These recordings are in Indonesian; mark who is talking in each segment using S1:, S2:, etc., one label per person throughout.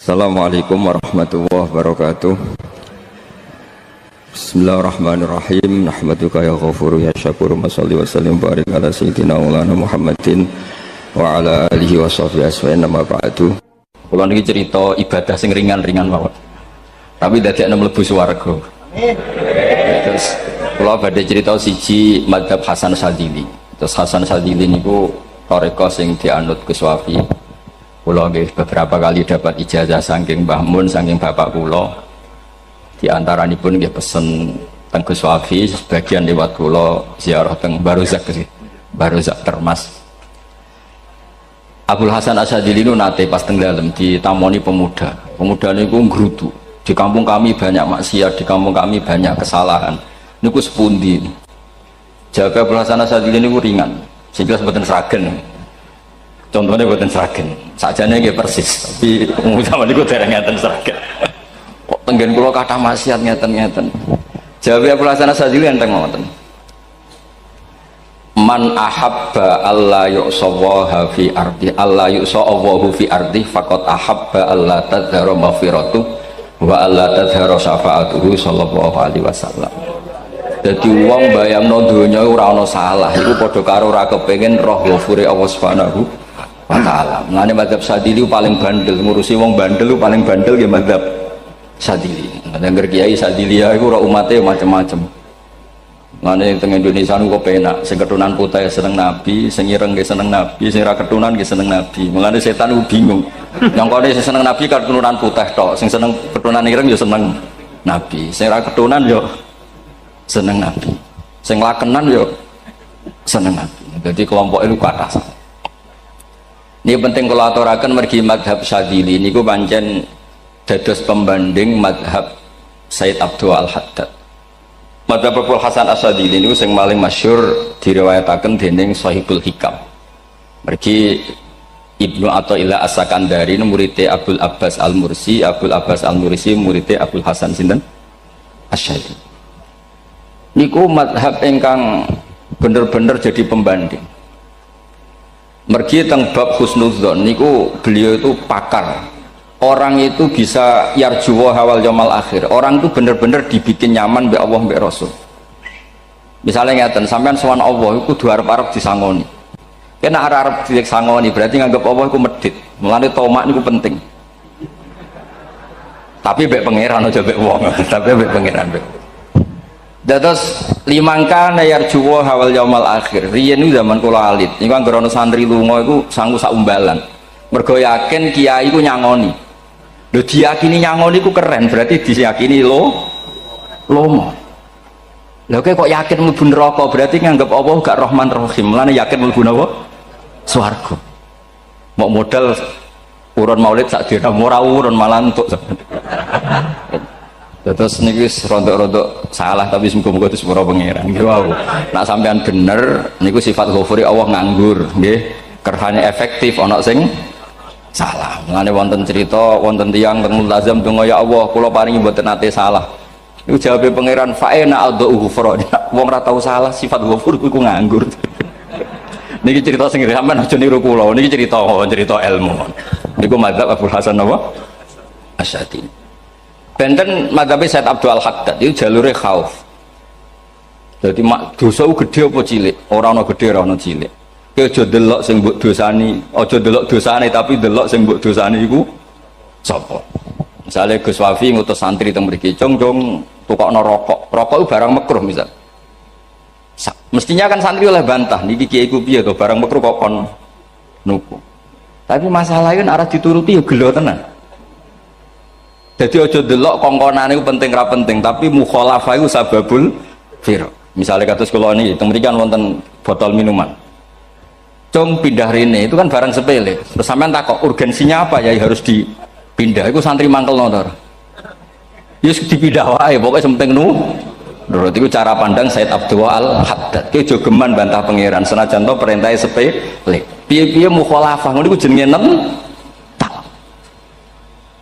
S1: Assalamualaikum warahmatullahi wabarakatuh. Bismillahirrahmanirrahim. Nahmaduka ya ghafuru ya syakuru. Mashalli wa sallim barik ala sayyidina maulana Muhammadin wa ala alihi wa sahbihi asma'in nama ba'du. Kula niki cerita ibadah sing ringan-ringan mawon. Tapi dadekne mlebu swarga. Terus kula badhe cerita siji mazhab Hasan Sadzili. Terus Hasan Sadzili niku tarekah sing dianut Gus Wafi. Kula beberapa kali dapat ijazah saking Mbah Mun, saking bapak kula. Di antaranipun nggih pesen teng Gus Wafi, sebagian lewat kula ziarah teng Baruzak Termas. Abdul Hasan Asy-Syadzili niku nate pas teng dalem ditamoni pemuda. Pemuda niku ngrutu. Di kampung kami banyak maksiat, di kampung kami banyak kesalahan. Niku sepundi? Jaga Abdul Hasan Asy-Syadzili niku ringan. Sing jelas mboten sragen. Contohnya buatan seragen, sajane nggih persis, tapi zaman niku dereng ngeten seragen. Kok tenggen kula kathah maksiat ngeten-ngeten. Jawabe Abdul Hasan Asy-Syadzili enteng ngoten. Man ahabba alla yu'sawaha fi ardi alla yu'sawahu fi ardi faqad ahabba alla tadhara maghfiratu wa alla tadhara syafa'atuhu sallallahu alaihi wasallam. Dadi wong bayangno donya ora ana salah iku padha karo ora kepengin roh ghafure Allah Subhanahu wa ta'ala. Mengenai mazhab Sadzili paling bandel, ngurusi wong bandel paling bandel ya mazhab Sadzili. Yang kiai Sadzili ya itu umatnya macam-macam. Mengenai teng Indonesia itu kok penak, sing keturunan putih seneng Nabi, sing ireng ge seneng Nabi, sing ra keturunan ge seneng Nabi. Mengenai setan itu bingung. Yang kone sing seneng Nabi keturunan putih tok, sing seneng keturunan ireng ya seneng Nabi, sing ra keturunan yo seneng Nabi, sing lakenan yo seneng Nabi. Jadi kelompok itu kathah. Ini penting kalau aturakan mergi madhab Sadzili ini ku pancen dados pembanding madhab Sayyid Abdul Al-Haddad. Madhab Abdul Hasan Asy-Syadzili ini yang paling masyhur diriwayataken dening Shahibul Hikam. Mergi Ibnu Athaillah As-Sakandari muridé Abdul Abbas Al-Mursi, Abdul Abbas Al-Mursi muridé Abdul Hasan sinten Asy-Syadzili. Niku madhab ingkang bener-bener jadi pembanding. Mergi teng bab husnudzon niku beliau itu pakar. Orang itu bisa yarjuwa hawal yaumil akhir. Orang itu bener-bener dibikin nyaman mbek Allah mbek Rasul. Misalnya ngeten, sampean sowan Allah iku kudu arep-arep disangoni. Kena arep disangoni berarti nganggep Allah iku medhit. Mulane tomak niku penting. Tapi mbek pangeran aja mbek wong, tapi mbek pangeran mbek. Dados limangka nayar juwa hawal yaumal akhir. Riyen niku zaman kula alit. Niku anggere ana santri lunga iku sanggu sak umbalan. Mergo yakin kiai iku nyangoni. Lho diyakini nyangoni iku keren, berarti diyakini lomo. Lho kok yakin mlebu neraka, berarti nganggep Allah gak Rahman Rahim. Mulane yakin mlebu napa? Swarga. Mau modal urun maulid sak dina ora urun malah entuk. Terus niki rontok-rontok salah tapi semoga-moga itu sepura pangeran. Nggih wau. Nak sampean bener niku sifat ghafuri Allah nganggur, nggih. Kerhane efektif ana sing salah. Mulane wonten cerita wonten tiyang teng multazam donga ya Allah kula paringi mboten nate salah. Niku jawabe pangeran fa'ina adhu ghufra. Wong ora tau salah sifat ghafur iku nganggur. Niki cerita sing sampean aja niru kula. Niki cerita ilmu. Niku mazhab Abdul Hasan apa? Asy-Syadzili. Benten madhabe Sayyid Abdul Al-Haddad itu jalure khauf. Jadi dosa gede apa cilik? Ora ana gede ora ana cilik. Ki aja delok sing mbok dosani, aja delok dosane tapi delok sing mbok dosani iku sapa. Misale Gus Wafi ngutus santri teng mriki, "Cung, tukokno rokok." Rokok itu barang makruh misal. Mestinya kan santri oleh bantah, niki kiai ku piye to barang makruh kok kon nuku. Tapi masalahnya arah dituruti ya gelo tenan. Jadi ojo delok kongkonane itu penting ra penting, tapi mukhalafah itu sababul fir. Misalnya kados kula niki teng mriki kan wonten botol minuman. Cung pindah rene itu kan barang sepele. Terus sampean takok urgensinya apa ya harus dipindah. Iku santri mangkelno to. Yes dipindah wae pokoke penting nurut iku cara pandang Sayyid Abdul Al-Haddad. Ki jogeman bantah pangeran senajan to perintahe sepele. Piye-piye mukhalafah ngono iku jenenge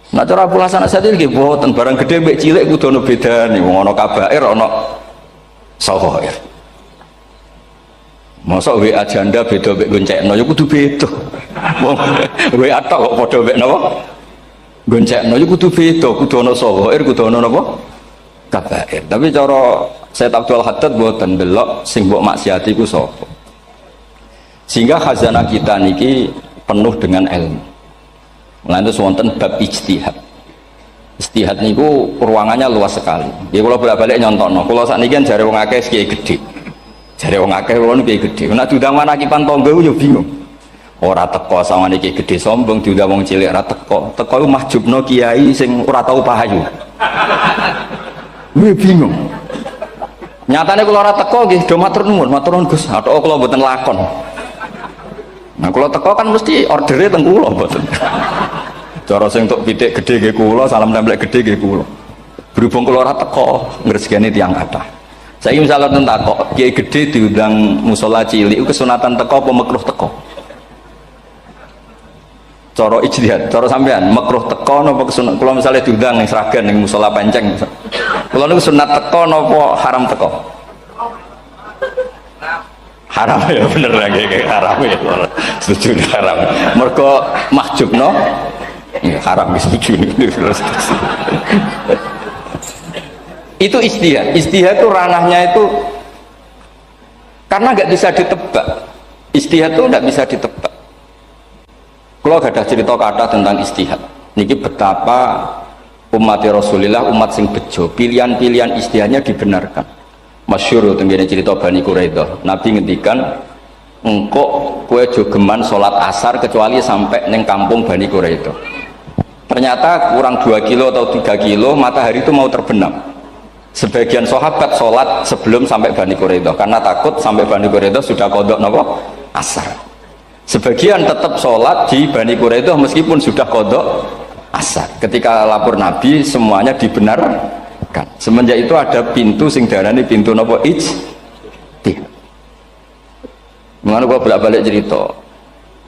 S1: Nah cara Abdul Hasan Asy-Syadzili nggih boten barang gede mbek cilik kudu ana bedane. Wong ana kabair ana sawair. Mosok WA janda beda mbek goncekno ya kudu beda. Wong WA tok kok padha mbek napa? goncekno iku kudu beda, kudu ana sawair, kudu ana napa? Kabair. Tapi cara Sayyid Abdul Haddad mboten delok sing mbok maksiati iku sapa. Sehingga khazanah kita niki penuh dengan ilmu. Lantas wonten bab ijtihad. Ijtihad niku ruangannya luas sekali. Ya kula bolak-balik nyontokno. Kula sakniki kan jare wong akeh kiai gedhe. Jare wong akeh kula kiai gedhe. Nek diundang manakipan tangga yo bingung. Ora teko sawangane kiai gedhe sombong diundang wong cilik ora teko. Teko iku mahjubno kiai sing ora tau pahayu. Kuwi bingung. Nyatane kula ora teko nggih do matur nuwun Gus. Athok kula mboten lakon. Nah kula teko kan mesti ordere teng kula mboten. Cara sing tok pitik gedhe nggih kula, salam templek gedhe nggih kula. Berhubung kula ora teko ngresgeni tiyang kathah. Saiki misalnya teng takok, kiai gedhe diundang musala cilik kesunatan teko apa makruh teko? Cara ijtihad, cara sampean makruh teko napa kesunat? Kula misalnya diundang ning Sragen ning musala Penceng. Kula niku sunat teko napa haram teko? Haram ya bener lagi haram ya. Setuju haram. Mergo mahjubno ya, haram setuju terus. Itu ijtihad. Ijtihad itu ranahnya itu karena nggak bisa ditebak. Ijtihad itu nggak bisa ditebak. Kalau ada cerita kata tentang ijtihad, niki betapa umat Rasulullah umat sing bejo, pilihan-pilihan ijtihadnya dibenarkan. Masyhur tenggene cerita Bani Quraidah. Nabi ngendikan engkau kue jogeman sholat asar kecuali sampai neng kampung Bani Quraidah. Ternyata kurang 2 kilo atau 3 kilo matahari itu mau terbenam. Sebagian sahabat sholat sebelum sampai Bani Quraidah karena takut sampai Bani Quraidah sudah kodok nopo asar. Sebagian tetap sholat di Bani Quraidah meskipun sudah kodok asar. Ketika lapor Nabi semuanya dibenarkan. Semenjak itu ada pintu sing darani pintu nopo ijtihad. Mengenai gua bolak-balik cerita,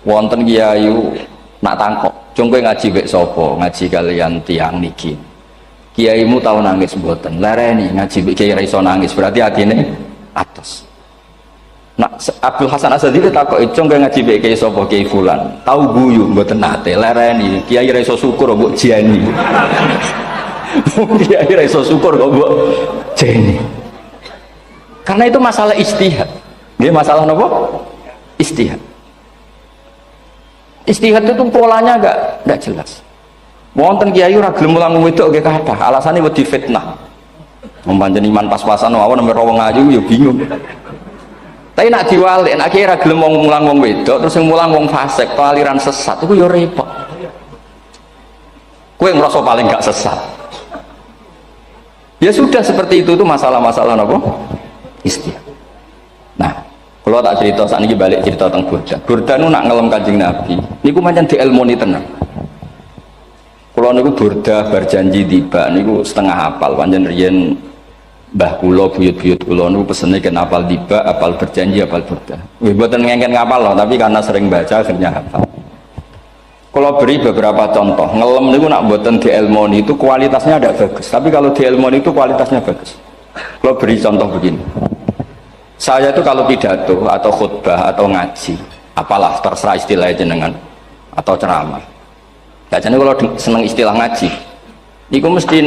S1: wonten kiayu nak tangkok, cung kowe ngaji mek sapa, ngaji kalian tiang niki. Kiaimu tau nangis mboten, lereni ngaji mek kiai ra iso nangis, berarti atine atos. Nak Abdul Hasan Asadili takok, cung kowe ngaji mek kiai sapa, kiai fulan. Tau guyu mboten nate, lereni kiai ra iso syukur mbok jeni. Kiai ra iso syukur kok mbok jeni. Karena itu masalah ijtihad. Nggih masalah napa? Ijtihad. Ijtihad itu polanya enggak jelas. Wonten kiai ora gelem mulang wedok nggih kathah, alasane wedi fitnah. Membanjeni iman pas-pasan wae nembe wong ayu ya bingung. Tapi nak diwalik, nak kiai ora gelem mulang wong wedok terus sing mulang wong fasik, aliran sesat iku ya repot. Kowe ngrasa paling gak sesat. Ya sudah seperti itu masalah-masalah apa? Ijtihad. Nah, kalau tak cerita saat ini balik cerita tentang Burda. Burda nu nak ngelem Kanjeng Nabi. Niku pancen dielmoni tenan. Kalau niku Burda berjanji tiba niku setengah hafal. Pancen riyen mbah kula buyut-buyut kula niku pesene ken hafal tiba, hafal berjanji, hafal Burda. Nggih mboten ngengken ngapal loh, tapi karena sering baca akhirnya hafal. Kalau beri beberapa contoh, ngelem niku nak mboten dielmoni itu kualitasnya ada bagus. Tapi kalau dielmoni itu kualitasnya bagus. Kalau beri contoh begini. Saya itu kalau pidato atau khutbah atau ngaji, apalah terserah istilah jenengan atau ceramah. Biasanya kalau seneng istilah ngaji, itu mesti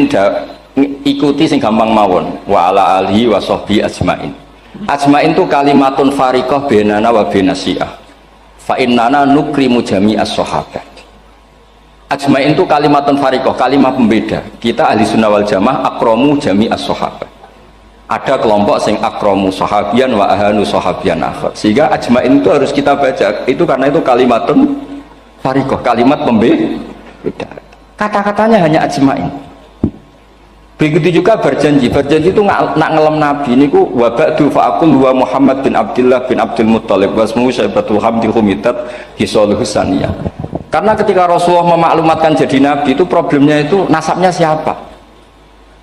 S1: ikuti sing gampang mawon. Wa ala alihi wa sahbihi ajmain. Ajmain itu kalimatun fariqah bainana wa bainasyiah. Fa innana nukrimu jami'as sahabat. Ajmain itu kalimatun fariqah, kalimat pembeda. Kita ahli sunnah wal jamaah akramu jami'as sahabat. Ada kelompok sing akramu sahabian wa ahanu sahabian akhir. Sehingga ajmain itu harus kita baca. Itu karena itu kalimatun fariqah, kalimat pembeda. Kata-katanya hanya ajmain. Begitu juga berjanji. Berjanji itu nak ngelem Nabi niku wa ba'du fa'aqul wa Muhammad bin Abdullah bin Abdul Muttalib wasmu Syaibatul Hamdi Humidat Hisaluhus Saniyah. Karena ketika Rasulullah memaklumatkan jadi Nabi itu problemnya itu nasabnya siapa?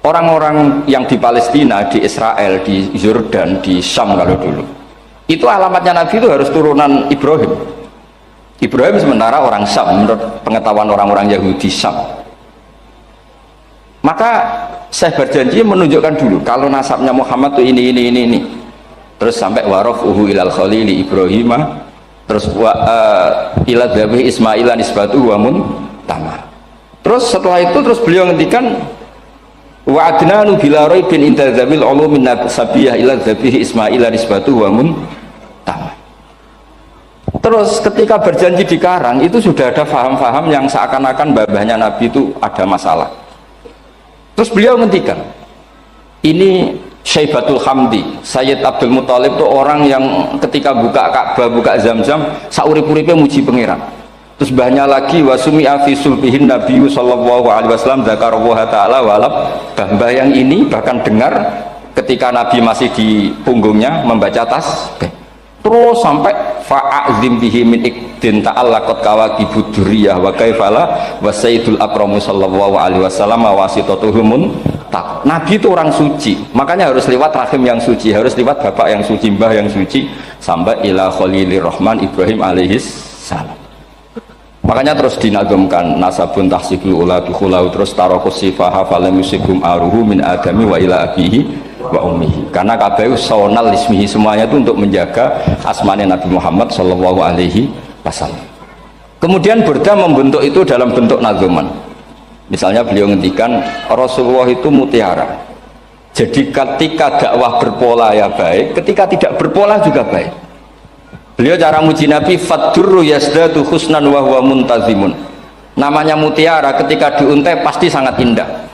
S1: Orang-orang yang di Palestina, di Israel, di Yordan, di Syam kalau dulu itu alamatnya Nabi itu harus turunan Ibrahim. Ibrahim sementara orang Syam menurut pengetahuan orang-orang Yahudi Syam. Maka saya berjanji menunjukkan dulu kalau nasabnya Muhammad itu ini terus sampai warafuhu ilal khalili Ibrahimah terus ila dhabi Ismailan isbatu wa mun tamah. Terus setelah itu terus beliau ngendikan wa adnanu bila raibin inda dzamil ulumin sabiyah ila dzabihi ismail nisbatu wa mun. Terus ketika berjanji di Karang itu sudah ada faham-faham yang seakan-akan babahnya Nabi itu ada masalah. Terus beliau ngendikan, ini Syaibatul Hamdi, Sayyid Abdul Muthalib itu orang yang ketika buka Ka'bah, buka Zam-Zam, saurip-uripnya muji pangeran. Terus banyak lagi wasumi'a fi sulbihin Nabi sallallahu alaihi wasallam dzakarallaha ta'ala walab. Mbah yang ini bahkan dengar ketika Nabi masih di punggungnya membaca tasbih. Terus sampai fa'azim bihi min ikdin ta'allaqat kawakibud duriyah wa kaifala wa sayyidul akramu sallallahu alaihi wasallam wasitatuhumun tak. Nabi itu orang suci, makanya harus lewat rahim yang suci, harus lewat bapak yang suci, mbah yang suci, sampai ila khalilir rahman Ibrahim alaihis salam. Makanya terus dinagumkan nasabun tahsibul ula bikhulau, terus tarokus sifaha falam yusibum aruhu min adami wa ila abihi wa ummihi, karena kabeh sonal ismihi, semuanya itu untuk menjaga asmanya Nabi Muhammad sallallahu alaihi wasallam. Kemudian Burda membentuk itu dalam bentuk nazuman. Misalnya beliau ngendikan Rasulullah itu mutiara, jadi ketika dakwah berpola ya baik, ketika tidak berpola juga baik. Beliau cara muji Nabi fadurru yazdatu husnan wa huwa muntazimun, namanya mutiara ketika diuntai pasti sangat indah,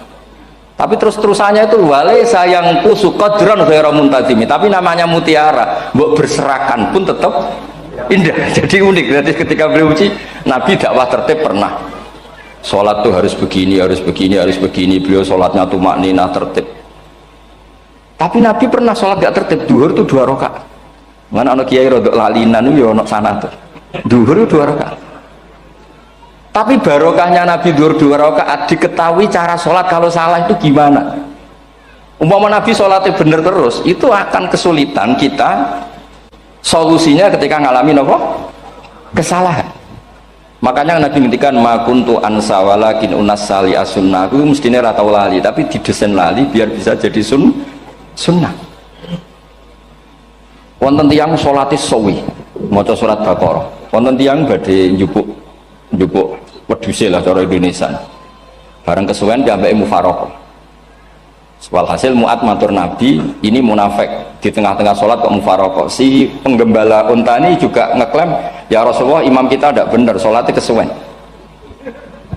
S1: tapi terus-terusannya itu walaysa yang kusu qadran ghairu muntazimi, tapi namanya mutiara mbok berserakan pun tetap indah. Jadi unik. Jadi ketika beliau uji Nabi dakwah tertib, pernah sholat tuh harus begini, harus begini, harus begini, beliau sholatnya tumakninah tertib. Tapi Nabi pernah sholat gak tertib, duhur tuh 2 rakaat. Mana anak kiai rodok lalinan itu ya anak sana tuh duhur 2 rakaat. Tapi barokahnya Nabi duhur 2 rakaat diketahui cara sholat kalau salah itu gimana. Umpama Nabi sholatnya bener terus, itu akan kesulitan kita solusinya ketika ngalamin apa? Kesalahan. Makanya Nabi ngendikan ma kuntu ansa walakin unas sali as-sunnah, aku mestinya ratau lali tapi didesain lali biar bisa jadi sunnah. Wonten tiyang salate sawi maca surat Baqarah, wonten tiyang badhe njupuk wedhuse lah cara Indonesia, bareng kesuwen diambeke mufaraqah. Walhasil Mu'ad matur Nabi, ini munafik di tengah-tengah sholat kok mufaraqah. Si penggembala unta ini juga ngeklaim, ya Rasulullah imam kita tidak benar, sholatnya kesuwen.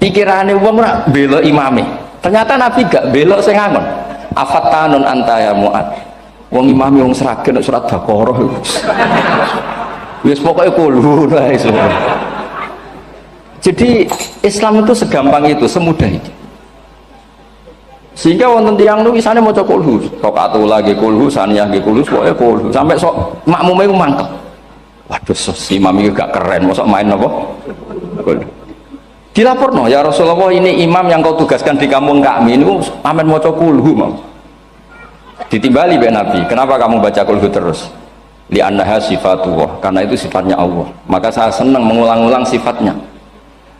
S1: Pikirannya wong ora bela imame, ternyata Nabi gak belok sing ngangon. Afattanun anta ya Mu'ad, wong imam wong seragen surat Baqarah wis pokoknya kulo lah. Jadi Islam itu segampang itu, semudah itu, sehingga wonten tiyang nu isane maca kulhu rakaat lagi kulhu saniyah nggih kulhu pokoke kulhu sampai sok makmume ku mangkel. Waduh si imam iki gak keren mosok main apa kulhu. Dilaporno, ya Rasulullah ini imam yang kau tugaskan di kampung kami niku amen maca kulhu mau. Ditimbali be Nabi, kenapa kamu baca kulhu terus? Li'annaha sifatullah, karena itu sifatnya Allah, maka saya senang mengulang-ulang sifatnya.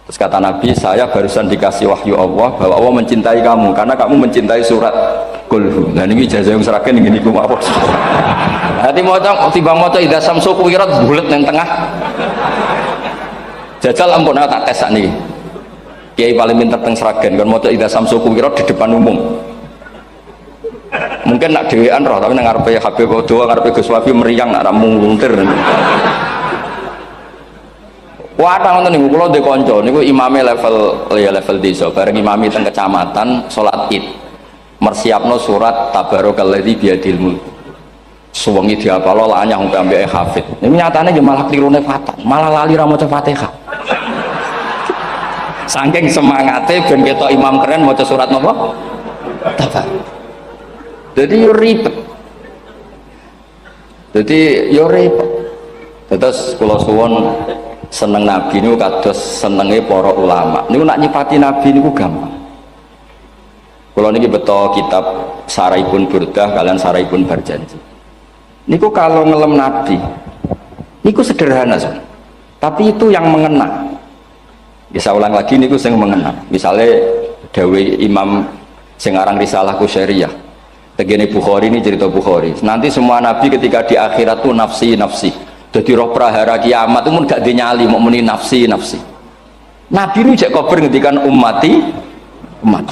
S1: Terus kata Nabi, saya barusan dikasih wahyu Allah bahwa Allah mencintai kamu karena kamu mencintai surat kulhu. Nah ini ijazah yang seragam ini ku apa? Hati mocong tiba mocong idza samsu kuwirat bulet nang tengah. Jajal ampun tak tes sak niki. Kiai paling pinter teng seragam kan mocong idza samsu kuwirat di depan umum. Mungkin nak dhewean roh tapi nang ngarepe Habib Doa ngarepe Gus Wafi meriang nak muntir. Wah, ngoten niku kula ndek kanca niku imame level desa, bareng imami teng kecamatan salat Id. Mersiapno surat Tabarakalladzi biyadil mulk. Suwengi diapalo lanyah sampe ambeke hafid. Niku nyatane nggih malah klirune fatal, malah lali ra maca Fatihah. Saking semangate ben ketok imam keren maca surat napa? Tabarok. Jadi yo ribet. Jadi yo repot. Terus kula suwun seneng Nabi niku kados senenge para ulama. Niku nak nyipati Nabi niku gampang. Kula niki beto kitab Saraipun Burdah kalian Saraipun Barjanji. Niku kalau ngelem Nabi niku sederhana so. Tapi itu yang mengena. Bisa ulang lagi niku sing mengena. Misalnya dawuh Imam sing aran Risalah Qusyariyah. Tegene Bukhari ini cerita Bukhari. Nanti semua nabi ketika di akhirat tuh nafsi. Jadi roh prahara kiamat itu pun gak dinyali mau muni nafsi. Nabi nu cek kober ngendikan ummati umat.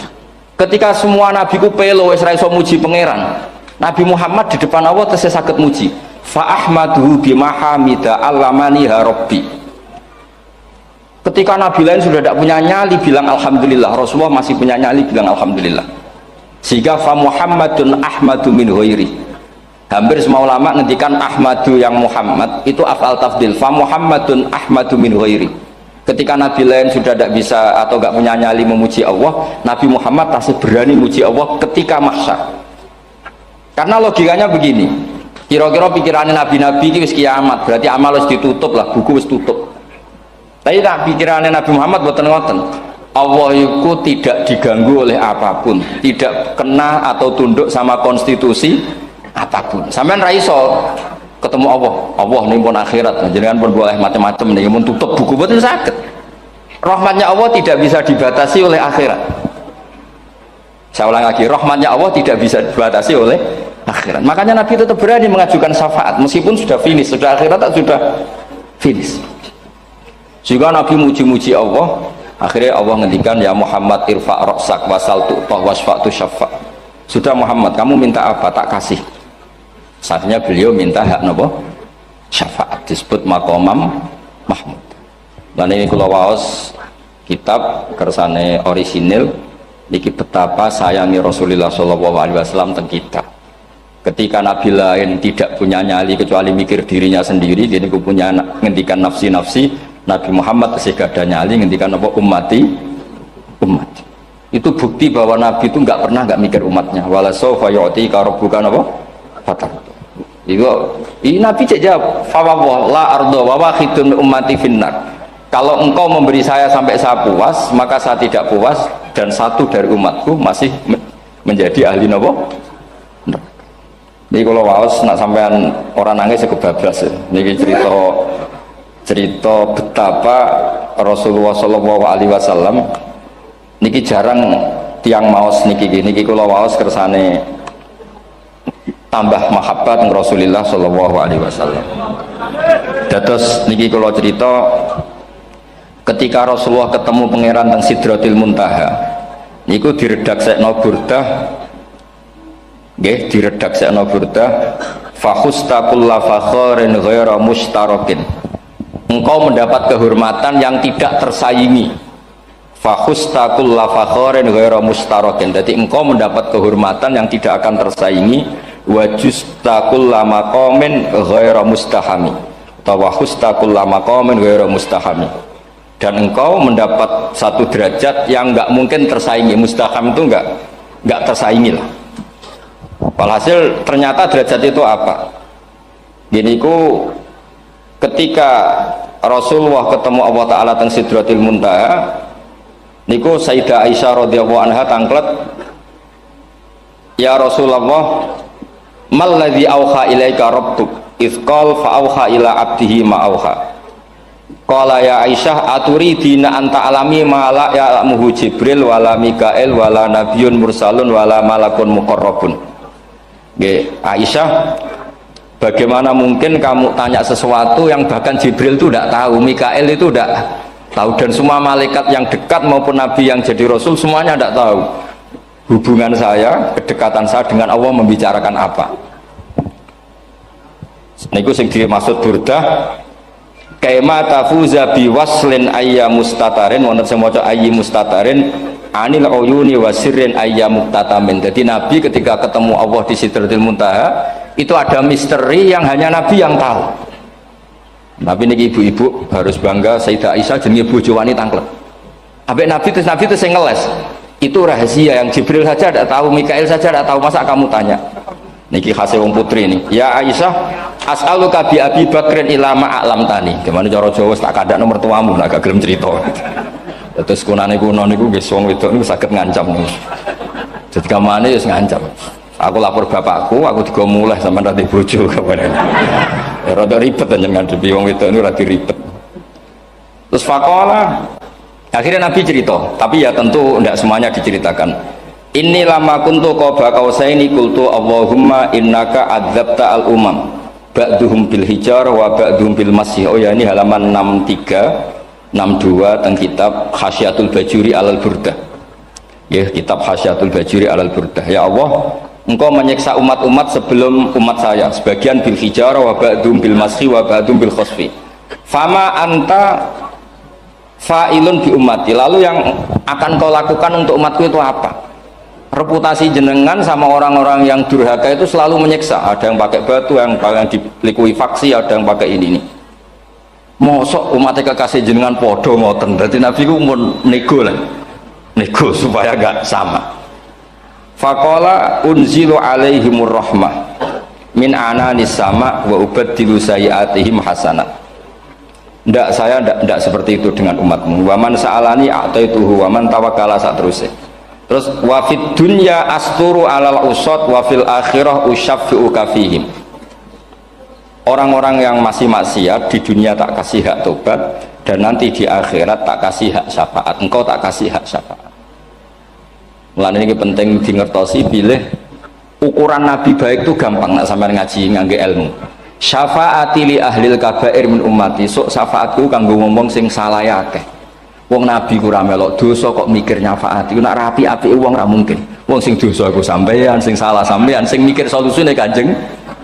S1: Ketika semua nabi ku pelo wis ra iso muji pangeran, Nabi Muhammad di depan Allah tesih saged muji. Fa ahmaduhu bimahamida allamani ha rabbi. Ketika nabi lain sudah tidak punya nyali bilang alhamdulillah, Rasulullah masih punya nyali bilang alhamdulillah. Sehingga fa Muhammadun ahmadu min ghairi. Hampir semua ulama ngendikan ahmadu yang Muhammad itu afal tafdil. Fa Muhammadun ahmadu min ghairi. Ketika nabi lain sudah tidak bisa atau tidak punya nyali memuji Allah, Nabi Muhammad masih berani memuji Allah ketika mahsyar. Karena logikanya begini, kira-kira pikirannya nabi-nabi itu wis kiamat, berarti amal harus ditutup lah, buku wis tutup. Tapi tak pikirannya Nabi Muhammad boten ngoten. Allah itu tidak diganggu oleh apapun, tidak kena atau tunduk sama konstitusi apapun. Sampean ra iso ketemu Allah nih pun akhirat, jangan pun boleh macam-macam nih, mau tutup buku betul sakit. Rahmatnya Allah tidak bisa dibatasi oleh akhirat. Saya ulang lagi, rahmatnya Allah tidak bisa dibatasi oleh akhirat. Makanya Nabi tetap berani mengajukan syafaat meskipun sudah finish, sudah akhirat sudah finish. Juga Nabi muji-muji Allah, akhirnya Allah ngendikan ya Muhammad irfa' ra'sak wasal tu'tah wasfa'tu syafa'. Sudah Muhammad, kamu minta apa tak kasih. Saatnya beliau minta hak nopo syafaat, disebut maqamam mahmud. Dan ini kula waos kitab kersane orisinil niki betapa sayangi Rasulullah SAW teng kita. Ketika nabi lain tidak punya nyali kecuali mikir dirinya sendiri, jadi punya ngendikan nafsi-nafsi, Nabi Muhammad tasih gada nyali ngendikan apa ummati umat. Itu bukti bahwa nabi itu nggak pernah nggak mikir umatnya. Wala sawfa yu'tika rabbuka apa? Fatar. Ini Nabi cek jawab, fawwah la ardo wa wahidun ummati finnar. Kalau engkau memberi saya sampai saya puas, maka saya tidak puas dan satu dari umatku masih menjadi ahli nopo. Ini kalau waos nak sampean orang nangis kebablas. Ini cerita betapa Rasulullah SAW. Niki jarang tiang maos niki kalau waos kersane tambah mahabbat Rasulullah SAW. Dados niki kalau cerita ketika Rasulullah ketemu pangeran teng Sidratil Muntaha niku diredaksekno burdah nggih diredaksekno burdah fakhusta kulla fakharin ghaira mustarakin. Engkau mendapat kehormatan yang tidak tersaingi. Fakhusta kulla fakharin ghaira mustarakin. Jadi engkau mendapat kehormatan yang tidak akan tersaingi. Wajusta kulla maqamin ghaira mustahami. Tawahusta kulla maqamin ghaira mustahami. Dan engkau mendapat satu derajat yang enggak mungkin tersaingi. Mustaham itu enggak tersaingi lah. Walhasil ternyata derajat itu apa? Gini ku ketika Rasulullah ketemu Allah Ta'ala teng Sidratil Muntaha niku Sayyidah Aisyah radhiyallahu anha tangklet, ya Rasulullah mal ladzi auha ilaika rabbuk idz qala fa auha ila abdihi ma auha. Qala ya Aisyah aturidina anta alami ma la ya'lamuhu Jibril wala Mikail wala nabiyyun mursalun wala malakun muqarrabun. Nggih Aisyah, bagaimana mungkin kamu tanya sesuatu yang bahkan Jibril itu tidak tahu, Mikail itu tidak tahu, dan semua malaikat yang dekat maupun nabi yang jadi rasul semuanya tidak tahu hubungan saya, kedekatan saya dengan Allah membicarakan apa. Niku sing dimaksud burdah kaima tafuza biwaslin ayya mustatarin wonten sing maca ayyi mustatarin anil uyuni wasirrin ayya muktatamin. Jadi nabi ketika ketemu Allah di Sidratil Muntaha itu ada misteri yang hanya nabi yang tahu. Nabi niki ibu-ibu harus bangga Sayyidah Aisyah jenenge bojo wanita tanglet. Ambek nabi itu sing ngeles. Itu rahasia yang Jibril saja tidak tahu, Mikail saja tidak tahu, masa kamu tanya? Niki khase wong putri ini. Ya Aisyah, as'aluka bi Abi Bakrin ila ma a'lam tani. Gimana cara Jawa tak kandakno mertuamu nek gak gelem cerita. Terus kunane kuno niku nggih wong wedok niku saged ngancam niku. Jadi kamane wis ngancam. Aku lapor bapakku, aku juga mulai sama nanti bojo kapan. Ya rada ribet jenengan ngadepi wong wedok niku rada ribet. Terus faqala akhirnya Nabi cerita, tapi ya tentu tidak semuanya diceritakan. Inni lama kuntu qaba qausaini qultu Allahumma innaka adzabta al umam ba'duhum bil hijar wa ba'duhum bil masih. Oh ya, ini halaman 63 62 teng kitab Khasyatul Bajuri alal Burdah. Ya, kitab Khasyatul Bajuri alal Burdah. Ya Allah, engkau menyiksa umat-umat sebelum umat saya, sebagian bil hijarah wa ba'dum bil mashi wa ba'dum bil khosfi. Fama anta fa'ilun bi ummati. Lalu yang akan kau lakukan untuk umatku itu apa? Reputasi jenengan sama orang-orang yang durhaka itu selalu menyiksa. Ada yang pakai batu, yang dilikuifaksi, ada yang pakai ini. Mosok umatnya kekasih jenengan podo ngoten. Berarti Nabi ku mun nego lah, nego supaya gak sama. Faqala unzilu alaihimur rahmah min ananis sama wa ubaddilu sayiatihim hasanat. Ndak, saya ndak seperti itu dengan umatmu. Waman sa'alani a'taituhu waman tawakkala saterusé. Terus wa fid dunya asturu alal usad wa fil akhirah usyaffi'u kafihim. Orang-orang yang masih maksiat di dunia tak kasih hak tobat, dan nanti di akhirat tak kasih hak syafaat. Engkau tak kasih hak syafaat. Mulane ini penting dingertosi, pilih ukuran Nabi baik itu gampang nak sampean ngaji ngangge ilmu. Syafaati li ahlil kabair min ummati. Sok syafaatku kanggo ngomong sing salah akeh. Wong Nabi ku ra melok dosa kok mikir nyafaati. Nek rapi-apike wong ra mungkin. Wong sing dosa iku sampean, sing salah sampean, sing mikir solusine Kanjeng.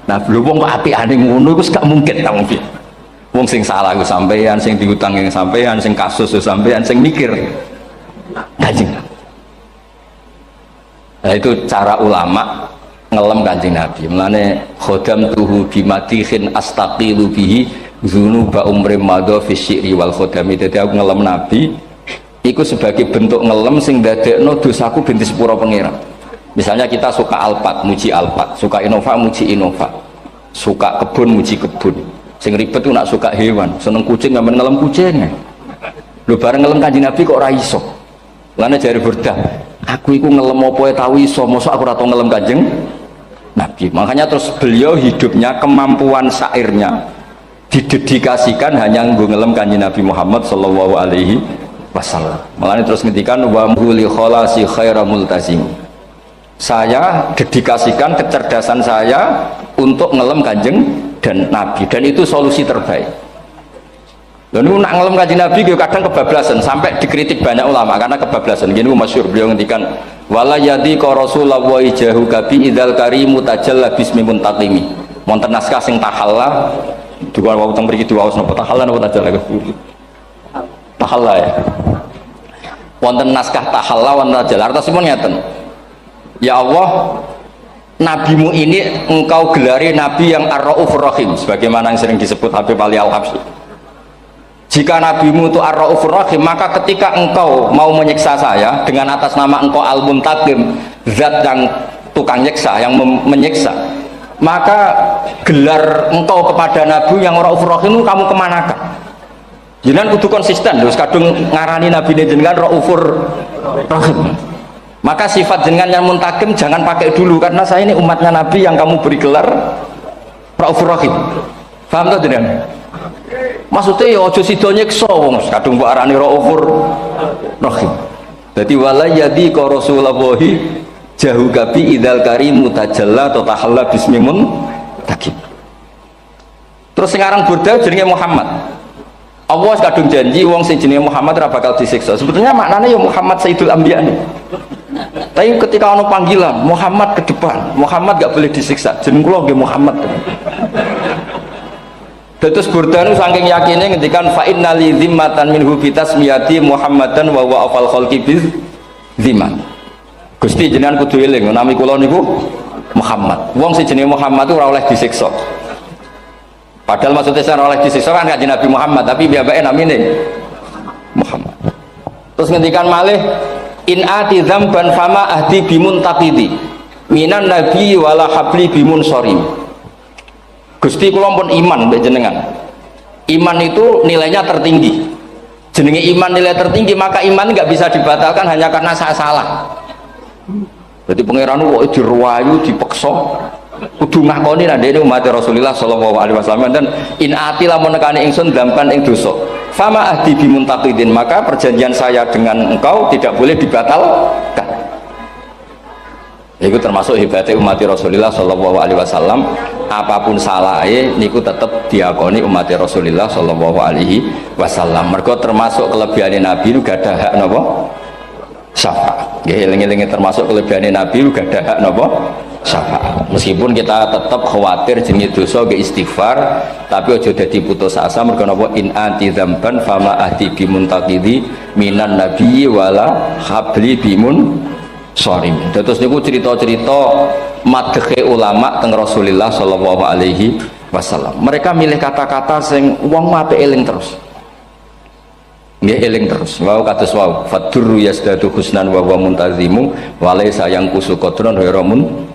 S1: Nah, belum wong kok apikane ngono iku gak mungkin ta wong. Wong sing salah iku sampean, sing diutang yang sampean, sing kasus iku sampean, sing mikir Kanjeng. Nah, itu cara ulama ngelem Kanjeng Nabi. Mulane khodam tuhu bimatihin astaqilu bihi dzunuba umrim madha fi syi'ri wal khodami. Dadi aku ngelem Nabi iku sebagai bentuk ngelem sing ndadekno dosaku ben disepuro pangeran. Misalnya kita suka Alphard, muji Alphard, suka Innova, muji Innova, suka kebun, muji kebun. Sing ribet itu nak suka hewan, seneng kucing, nggak ngelem kucingnya. Lu bareng ngelem Kanjeng Nabi kok ora iso. Lane jare Burdah, aku iku ngelem apa tau iso, mosok aku ora tau ngelem Kanjeng Nabi. Makanya terus beliau hidupnya, kemampuan syairnya didedikasikan hanya nggo ngelem Kanjeng Nabi Muhammad sallallahu alaihi wasallam. Makanya terus ngendikan wa huli kholasi khaira multazim. Saya dedikasikan kecerdasan saya untuk ngelem Kanjeng dan Nabi, dan itu solusi terbaik. Dan nak ngelem Kanjeng Nabi kadang kebablasan, sampai dikritik banyak ulama karena kebablasan. Gini masyhur beliau ngendikan wala yadi ka rasulullah jahu kabi idzal karimu tajalla bismi muntaqimi. Wonten naskah sing tahalla dua wau teng mriki diwaos napa tahalla napa tajalla tahalla ya. Wonten naskah tahalla wonten tajalla artosipun ngeten. Ya Allah, nabimu ini engkau gelari nabi yang ar-raufur rahim, sebagaimana yang sering disebut Habib Ali Al-Habsyi. Jika nabimu itu ar-raufur rahim, maka ketika engkau mau menyiksa saya dengan atas nama engkau al-muntaqim, zat yang tukang nyiksa, yang menyiksa, maka gelar engkau kepada nabi yang ar-raufur rahim kamu kemanakan? Jenengan kudu konsisten, terus kadung ngarani nabi ini jenengan raufur rahim. Maka sifat jenengan yang muntakim jangan pakai dulu, karena saya ini umatnya Nabi yang kamu beri gelar Raufur Rahim. Paham tak jenengan? Maksudnya ya ojo sida nyiksa wong kadung mbok arani Raufur Rahim. Dadi wala yadi ka Rasulullah jahu kabi idzal karimu tajalla tatahalla bismimun takim. Terus sekarang Burdah jenenge Muhammad. Allah kadung janji wong sing jenenge Muhammad ora bakal disiksa. Sebetulnya maknanya ya Muhammad Sayyidul Anbiya nih. Tapi ketika ono panggilan Muhammad ke depan, Muhammad gak boleh disiksa. Jeneng kula nggih Muhammad. Terus Burdah nu saking yakine ngendikan fa innali zimmatan minhu bi tasmiyati Muhammadan wa huwa afal khalqi bi zimman. Gusti jenengan kudu eling nami kula niku Muhammad. Wong sing jenenge Muhammad itu ora oleh disiksa. Padahal maksudnya ora oleh disiksa kan kanjeng Nabi Muhammad, tapi piyambake namine Muhammad. Terus ngendikan malih in ati dzamban fama ahdi bimun taqidi minan nabi wala habli bimun sorim. Gusti kula pun iman mbek jenengan. Iman itu nilainya tertinggi. Jenenge iman nilai tertinggi, maka iman nggak bisa dibatalkan hanya karena saya salah. Berarti pangeran kok diruwayu dipeksa kudu ngakoni nek dene umat Rasulullah sallallahu alaihi wasallam, dan in ati lamun nekani ingsun dzamban ing dosa fama ahdi bimuntaqidin, maka perjanjian saya dengan engkau tidak boleh dibatalkan. Itu termasuk hebatnya umat Rasulullah sallallahu alaihi wasallam. apapun salahnya niku tetap diakoni umat Rasulullah sallallahu alaihi wasallam. Mergo termasuk kelebihan Nabi itu gak ada hak napa syafaat. Nggih eling-eling termasuk kelebihan Nabi itu gak ada hak napa syafaat. Meskipun kita tetap khawatir jenenge dosa ge istighfar, tapi aja dadi putus asa mergo napa in anti dzamban fama ahdi bimuntaqidi minan nabiyyi wala habli bimun sorim. Terus niku cerita-cerita madhe ulama teng Rasulullah sallallahu alaihi wasallam. Mereka milih kata-kata sing wong apik eling terus. Nggih eling terus. Wau kados wau fadurru yasdadu husnan wa huwa muntazimu wa laysa yanqusu qadran ghairumun.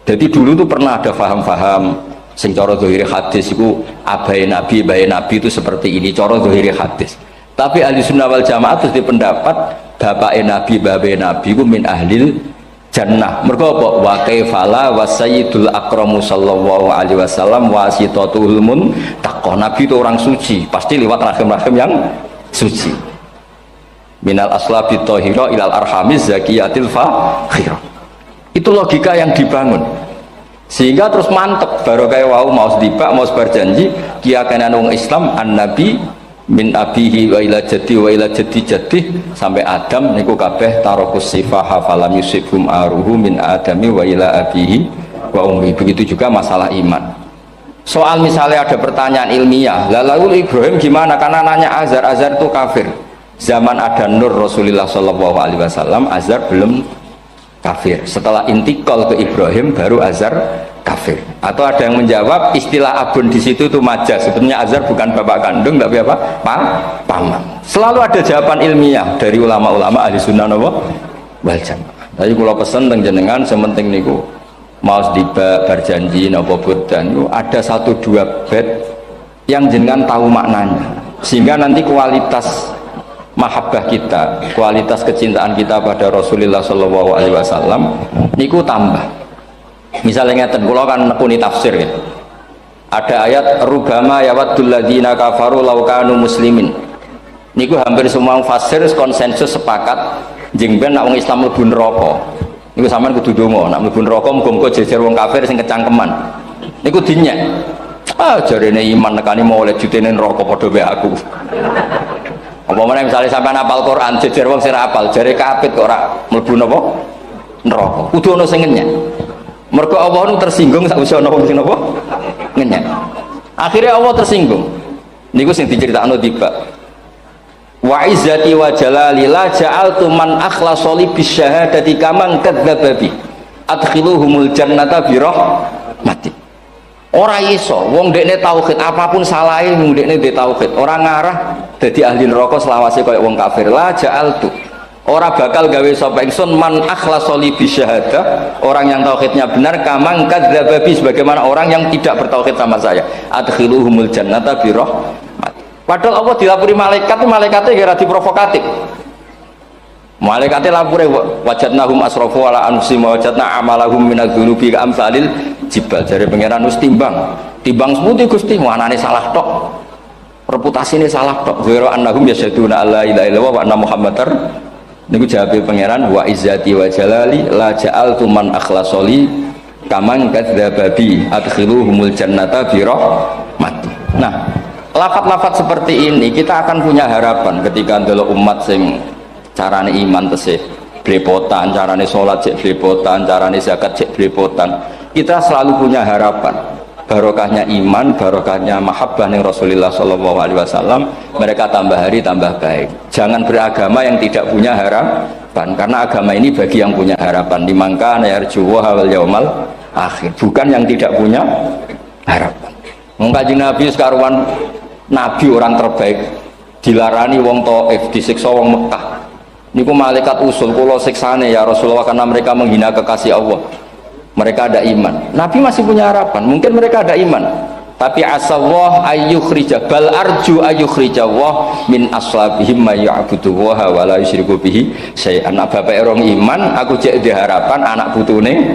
S1: Jadi dulu tuh pernah ada faham-faham sing cara zahiri hadis iku abai nabi itu seperti ini cara zahiri hadis. Tapi ahli sunnah wal jamaah terus di pendapat bapak nabi ku min ahlil jannah. Mergo apa? Wa kaifala wa sayyidul akramu sallallahu alaihi wasallam wasitatul muntaqah. Nabi itu orang suci, pasti lewat rahim-rahim yang suci. Minal aslabi thahira ilal arhamiz zakiyatil fakhira. Itu logika yang dibangun. Sehingga terus mantep baru kayak wau mau sedibak mau berjanji kiyakan wong Islam an-nabi min abihi wa ila jaddi sampai Adam niku kabeh tarokus sifaha falam yusibhum aruhu min adami wa ila abihi wa ummi. Begitu juga masalah iman. Soal misalnya ada pertanyaan ilmiah, lalu Ibrahim gimana? Karena nanya Azar itu kafir. Zaman ada Nur Rasulullah sallallahu alaihi wasallam, Azar belum kafir. Setelah intikal ke Ibrahim baru Azar kafir. Atau ada yang menjawab istilah abun di situ itu majaz. Sebetulnya Azar bukan bapak kandung tapi apa? Paman. Selalu ada jawaban ilmiah dari ulama-ulama ahli sunnah wal jamaah. Tapi kalau pesen teng jenengan sementing niku mau berjanji napa bodan itu ada 1-2 bait yang jenengan tahu maknanya. Sehingga nanti kualitas mahabbah kita, kualitas kecintaan kita pada Rasulullah sallallahu alaihi wasallam niku tambah. Misalnya ngeten kula kan nekuni tafsir ya. Ada ayat rubama yawaddul ladzina kafaru law kanu muslimin. Niku hampir semua mufassir konsensus sepakat jengben nak wong Islam mlebu neraka. Niku sampean kudu donga nak mlebu neraka muga-muga jejer wong kafir sing kecangkeman. Niku dinyek. Jarene iman nekani mau oleh jutene neraka padha wae aku. Apa meneh misalnya sampean hafal Quran jejer wong sing hafal jare kapit kok ora mlebu napa neraka. Kudu ana sing ngenyek. Mergo Allah nu tersinggung sakwise ana wong sing napa ngenyek. Akhirnya Allah tersinggung. Niku sing diceritakno tiba. Wa izzati wa jalali la ja'altu man akhlasa li bisyahadati kaman kadzdzaba bi. Adkhiluhumul jannata bi rahmati. Ora iso wong dekne tauhid apapun salahe mung dekne ndek tauhid ora ngarah dadi ahli neraka selawase kaya wong kafir. La ja'altu ora bakal gawe sapa ingsun man akhlasa li bisyahadah orang yang tauhidnya benar kamang kadzdzaba bi sebagaimana orang yang tidak bertauhid sama saya. Adkhiluhumul jannata bi rahmat. Padahal Allah dilapuri malaikat, malaikatnya kira diprovokatif. Malaikatnya lapure wajadnahum asrafu ala anfusihim wa wajadna amalahum minadz-dzunubi ka'amsalil jibal. Jare pangeran wis timbang seputi Gusti manane salah tok. Reputasine salah tok. Zira annahum yasyaduna alla ilaha illallah wa anna muhammadar. Niku jawabe pangeran wa izzati wa jalali la ja'altu man akhlasoli kaman kadzdzaba bi adkhiluhumul jannata bi rahmati. Nah, lafat-lafat seperti ini kita akan punya harapan ketika ndelok umat sing carane iman tesih blepotan, carane sholat cek blepotan, carane zakat cek blepotan. Kita selalu punya harapan barokahnya iman, barokahnya mahabbah ning Rasulullah sallallahu alaihi wasallam, mereka tambah hari tambah baik. Jangan beragama yang tidak punya harapan, karena agama ini bagi yang punya harapan. Dimangka yarju wal yaumal akhir, bukan yang tidak punya harapan. Mengkaji Nabi sekaruan Nabi orang terbaik dilarani wong Taif, disiksa wong Mekah. Niku malaikat usul kula siksane ya Rasulullah karena mereka menghina kekasih Allah. Mereka ada iman. Nabi masih punya harapan. Mungkin mereka ada iman. Tapi asallah ayyukhrija bal arju ayyukhrijawah min aslabihim may ya'budu wa la yusyriku bihi syai'an. Anak bapak orang iman, aku cek di harapan anak putune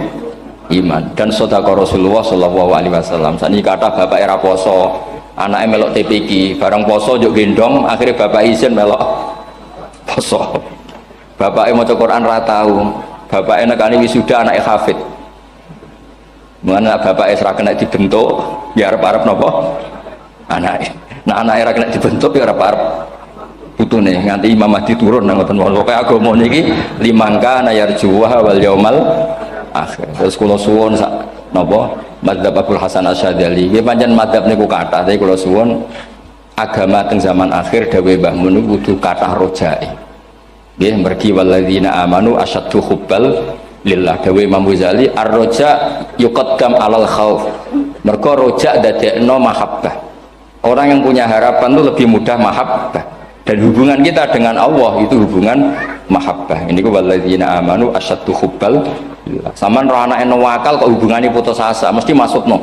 S1: iman. Dan sedekah Rasulullah sallallahu alaihi wasallam. Sakniki kata bapak era poso, anaknya melok TPQ, bareng poso juk gendong, akhirnya bapak izin melok poso. Bapaknya maca Quran ra tau, bapaknya nekani wisuda anaknya hafid. Mana bapak Esra kena dibentuk, ya arep-arep nopo anak. Nah anak era kena dibentuk ya arep-arep putune nganti Imam Mahdi turun nang ngoten wae. Pokoke agama niki limangka nayarjuha wal yaumal akhir. Terus kula suwun sak napa madzhab Abdul Hasan Asyadzali. Nggih pancen madzhab niku kathah tapi kula suwun agama teng zaman akhir dawuh Mbah Mun kudu kathah rojae. Nggih mergi walladzina amanu asyaddu hubbal lillah dawuh Imam Ghazali ar-roja yuqaddam alal khauf. Mergo roja dadekno mahabbah. Orang yang punya harapan itu lebih mudah mahabbah. Dan hubungan kita dengan Allah itu hubungan mahabbah. Ini ku walladzina amanu asyaddu hubbal lillah. Saman roh anake wakal kok hubungane putus asa mesti maksudno.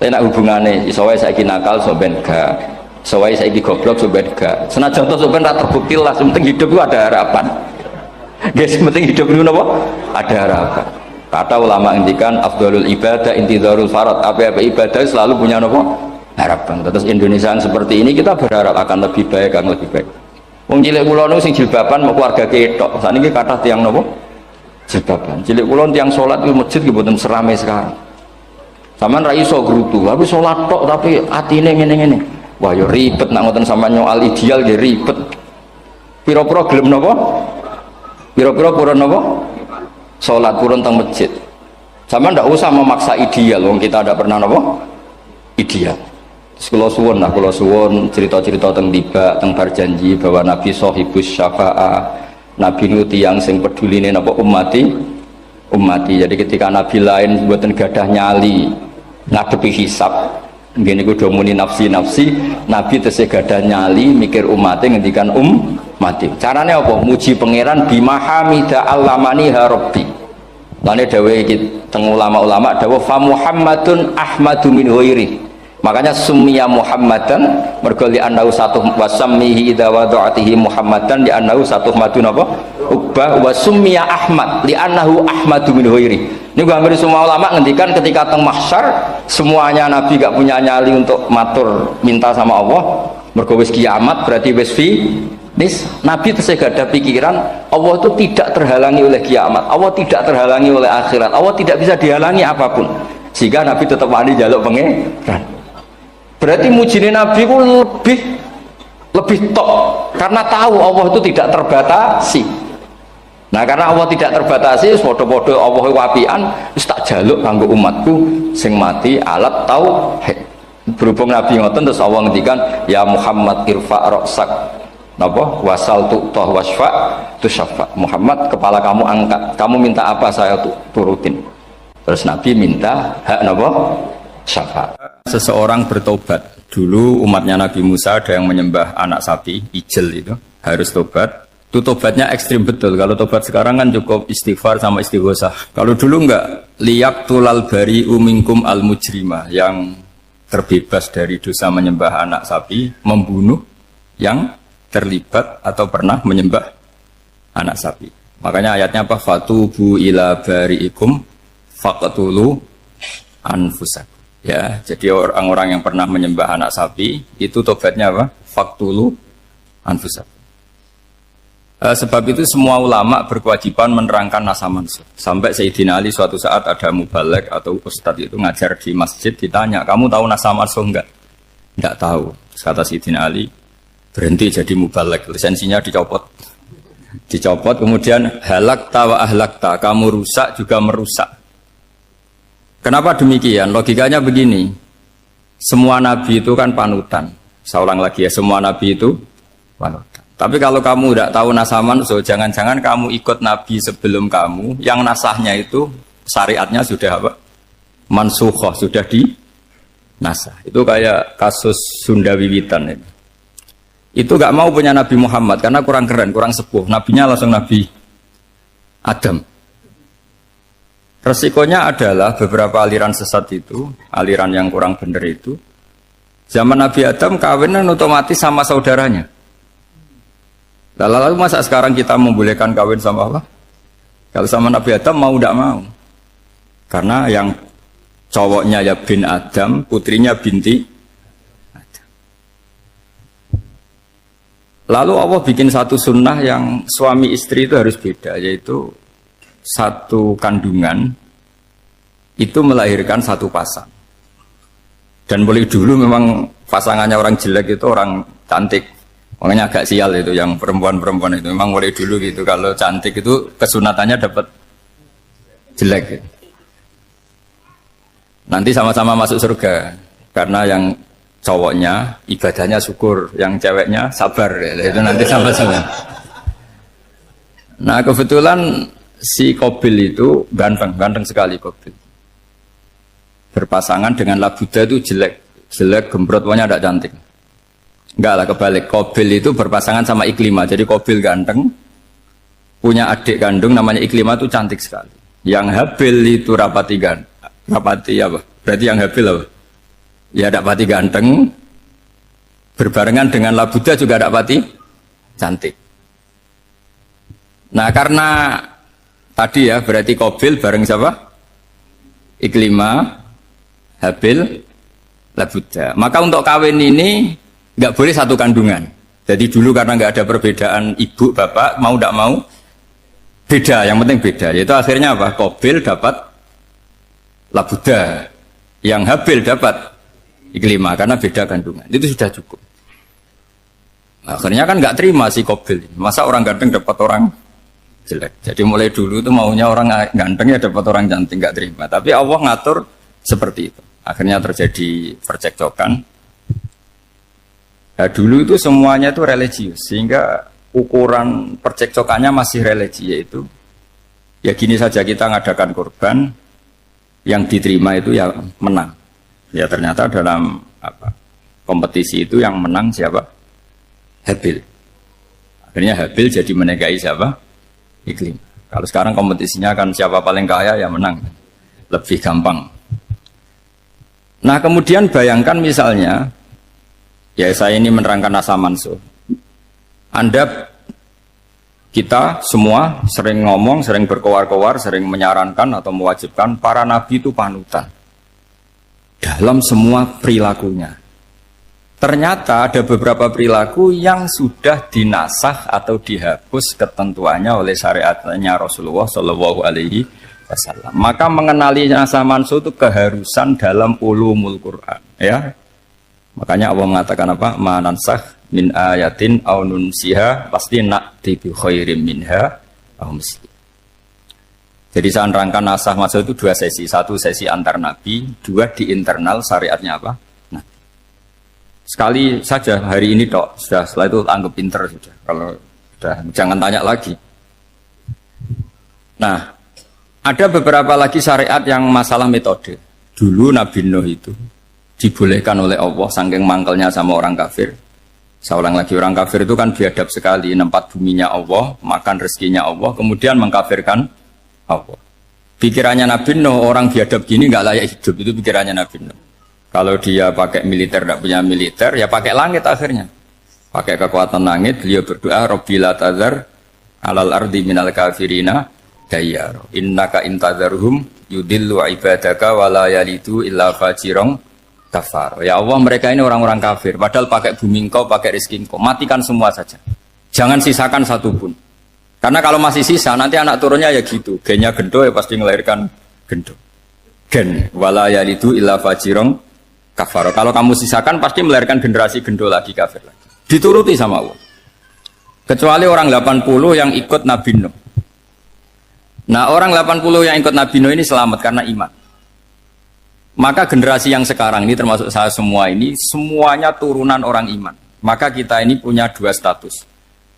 S1: Tapi nek hubungane iso wae saiki nakal so ben gak. Iso wae saiki goblok so ben gak. Senajan to so ben ra terbukti lah, penting hidup itu ada harapan. Guys, penting hidup itu apa? Ada harapan. Kata ulama ngendikan afdhalul ibadah intidharul farad. Apa-apa ibadah selalu punya apa? Harapan. Terus Indonesia yang seperti ini kita berharap akan lebih baik, akan lebih baik. Wong cilik kula niku sing jilbaban mau keluarga ketok. Saniki kathah tiyang napa? Jilbaban. Cilik kula tiyang salat di masjid nggih mboten serame sekarang. Sampeyan ra iso grutu, tapi salat tok tapi atine ngene-ngene. Wah ya ribet nak ngoten sampeyan nyoal ideal nggih ribet. Pira-pira gelem napa? Pira-pira purun napa? Salat purun teng masjid. Sampeyan ndak usah memaksa ideal, wong kita ndak pernah napa? Ideal. Kula suwun cerita-cerita teng tiba teng berjanji bahwa Nabi sahibus syafa'ah. Nabi nu tiyang sing peduline napa ummati. Jadi ketika Nabi lain mboten gadah nyali ngadepi hisab, ngene iku do muni nafsi, Nabi tesih gadah nyali mikir umate ngendikan ummati. Carane apa? Muji pangeran bima hamida allamani ha rabbi. Lane dawuh iki teng ulama-ulama dawuh fa Muhammadun ahmadu min ghairi. Makanya summiya Muhammadan mergo li annahu satu wasammihi idza wada'atihi Muhammadan li annahu satu madun apa ubah wa summiya Ahmad li annahu ahmadu min ghairi. Niku hampir semua ulama ngendikan ketika teng mahsyar semuanya nabi gak punya nyali untuk matur minta sama Allah mergo wis kiamat berarti wis finis. Nabi tesih gak ada pikiran Allah itu tidak terhalangi oleh kiamat, Allah tidak terhalangi oleh akhirat, Allah tidak bisa dihalangi apapun, sehingga Nabi tetap wani jaluk pangeran. Berarti mujine Nabi itu lebih tok karena tahu Allah itu tidak terbatasi. Nah karena Allah tidak terbatasi, podo-podo Allah wapian, wis tak jaluk kanggo umatku sing mati alat tauhid. Berhubung Nabi ngoten terus Allah ngendikan ya Muhammad irfa ra'sak napa wasal tu'tah wasfa tusaffa. Muhammad kepala kamu angkat, kamu minta apa saya turutin. Terus Nabi minta hak napa syafaat. Seseorang bertobat. Dulu umatnya Nabi Musa ada yang menyembah anak sapi, ijel itu, harus tobat. Itu tobatnya ekstrim betul. Kalau tobat sekarang kan cukup istighfar sama istighosah. Kalau dulu enggak, liyak tulal bari umingkum al mujrimah, yang terbebas dari dosa menyembah anak sapi, membunuh yang terlibat atau pernah menyembah anak sapi. Makanya ayatnya apa? Fatubu ila bari'ikum faqtulu anfusakum. Ya, jadi orang-orang yang pernah menyembah anak sapi itu tobatnya apa? Faktulu anfusakum. Sebab itu semua ulama berkewajiban menerangkan nasa mansuh. Sampai Sayyidina Ali suatu saat ada mubalek atau ustadz itu ngajar di masjid, ditanya, kamu tahu nasa mansuh enggak? Enggak tahu. Kata Sayyidina Ali, berhenti jadi mubalek, lisensinya dicopot. Dicopot, kemudian halakta wa ahlakta, kamu rusak juga merusak. Kenapa demikian? Logikanya begini, semua nabi itu kan panutan. Saya ulang lagi ya, semua nabi itu panutan. Tapi kalau kamu tidak tahu nasaman, so jangan-jangan kamu ikut nabi sebelum kamu, yang nasahnya itu syariatnya sudah apa? Mansukhoh, sudah di nasah. Itu kayak kasus Sunda Wiwitan ini. Itu gak mau punya Nabi Muhammad karena kurang keren, kurang sepuh. Nabinya langsung Nabi Adam. Resikonya adalah beberapa aliran sesat itu, aliran yang kurang benar itu, zaman Nabi Adam kawinan otomatis sama saudaranya. Lalu masa sekarang kita membolehkan kawin sama apa? Kalau sama Nabi Adam mau tidak mau. Karena yang cowoknya ya bin Adam, putrinya binti Adam. Lalu Allah bikin satu sunnah yang suami istri itu harus beda, yaitu satu kandungan itu melahirkan satu pasang. Dan mulai dulu memang pasangannya orang jelek itu orang cantik. Makanya agak sial itu yang perempuan-perempuan itu. Memang mulai dulu gitu. Kalau cantik itu kesunatannya dapat jelek. Gitu. Nanti sama-sama masuk surga. Karena yang cowoknya ibadahnya syukur, yang ceweknya sabar. Gitu. Itu nanti sama-sama. Nah kebetulan si Qabil itu ganteng sekali Qabil. Berpasangan dengan Labuda itu jelek gembrot, pokoknya tidak cantik. Enggak lah, kebalik. Qabil itu berpasangan sama Iklimah. Jadi Qabil ganteng, punya adik kandung namanya Iklimah itu cantik sekali. Yang Habil itu rapati apa? Berarti yang Habil apa? Ya dapati ganteng, berbarengan dengan Labuda juga dapati cantik. Nah karena tadi ya berarti Qabil bareng siapa? Iklimah, Habil, Labuda. Maka untuk kawin ini nggak boleh satu kandungan. Jadi dulu karena nggak ada perbedaan ibu bapak, mau tidak mau beda. Yang penting beda. Yaitu akhirnya apa? Qabil dapat Labuda, yang Habil dapat Iklimah karena beda kandungan. Itu sudah cukup. Akhirnya kan nggak terima si Qabil. Masa orang ganteng dapat orang jelek. Jadi mulai dulu itu maunya orang ganteng ya dapat orang cantik, nggak terima. Tapi Allah ngatur seperti itu. Akhirnya terjadi percekcokan. Nah, dulu itu semuanya itu religius, sehingga ukuran percekcokannya masih religi, yaitu ya gini saja, kita ngadakan korban, yang diterima itu ya menang. Ya ternyata dalam kompetisi itu yang menang siapa? Habil. Akhirnya Habil jadi menikahi siapa? Iklim. Kalau sekarang kompetisinya kan siapa paling kaya ya menang, lebih gampang. Nah kemudian bayangkan misalnya, ya saya ini menerangkan asa mansuh. Kita semua sering ngomong, sering berkoar-koar, sering menyarankan atau mewajibkan para nabi itu panutan dalam semua perilakunya. Ternyata ada beberapa perilaku yang sudah dinasakh atau dihapus ketentuannya oleh syariatnya Rasulullah Shallallahu Alaihi Wasallam. Maka mengenali asa mansuh itu keharusan dalam ulumul Quran. Ya, makanya Allah mengatakan apa? Manansakh min ayatin aw nunsiha pasti na'ti bi khairim minha aw misli. Jadi saya nerangkan nasakh mansuh itu dua sesi. Satu sesi antar nabi, dua di internal syariatnya apa? Sekali saja hari ini tok, sudah setelah itu anggap pinter sudah. Kalau sudah jangan tanya lagi. Nah, ada beberapa lagi syariat yang masalah metode. Dulu Nabi Nuh itu dibolehkan oleh Allah saking mangkelnya sama orang kafir. Saya ulang lagi, orang kafir itu kan biadab sekali, nempat buminya Allah, makan rezekinya Allah, kemudian mengkafirkan Allah. Pikirannya Nabi Nuh, orang biadab gini nggak layak hidup, itu pikirannya Nabi Nuh. Kalau dia pakai militer, tidak punya militer, ya pakai langit akhirnya. Pakai kekuatan langit, beliau berdoa, Rabbi la tazar alal ardi minal kafirina dayyar. Innaka intazarhum yudillu ibadaka wa la yalidu illa fajirong kafar. Ya Allah, mereka ini orang-orang kafir. Padahal pakai bumi engkau, pakai rezeki engkau. Matikan semua saja. Jangan sisakan satu pun. Karena kalau masih sisa, nanti anak turunnya ya gitu. Gennya gendo ya pasti melahirkan gendo. Gen, wa la yalidu illa fajirong kafar. Kalau kamu sisakan pasti melahirkan generasi gendo lagi, kafir lagi. Dituruti sama Allah. Kecuali orang 80 yang ikut Nabi Nuh. Nah orang 80 yang ikut Nabi Nuh ini selamat karena iman. Maka generasi yang sekarang ini termasuk saya semua ini, semuanya turunan orang iman. Maka kita ini punya dua status.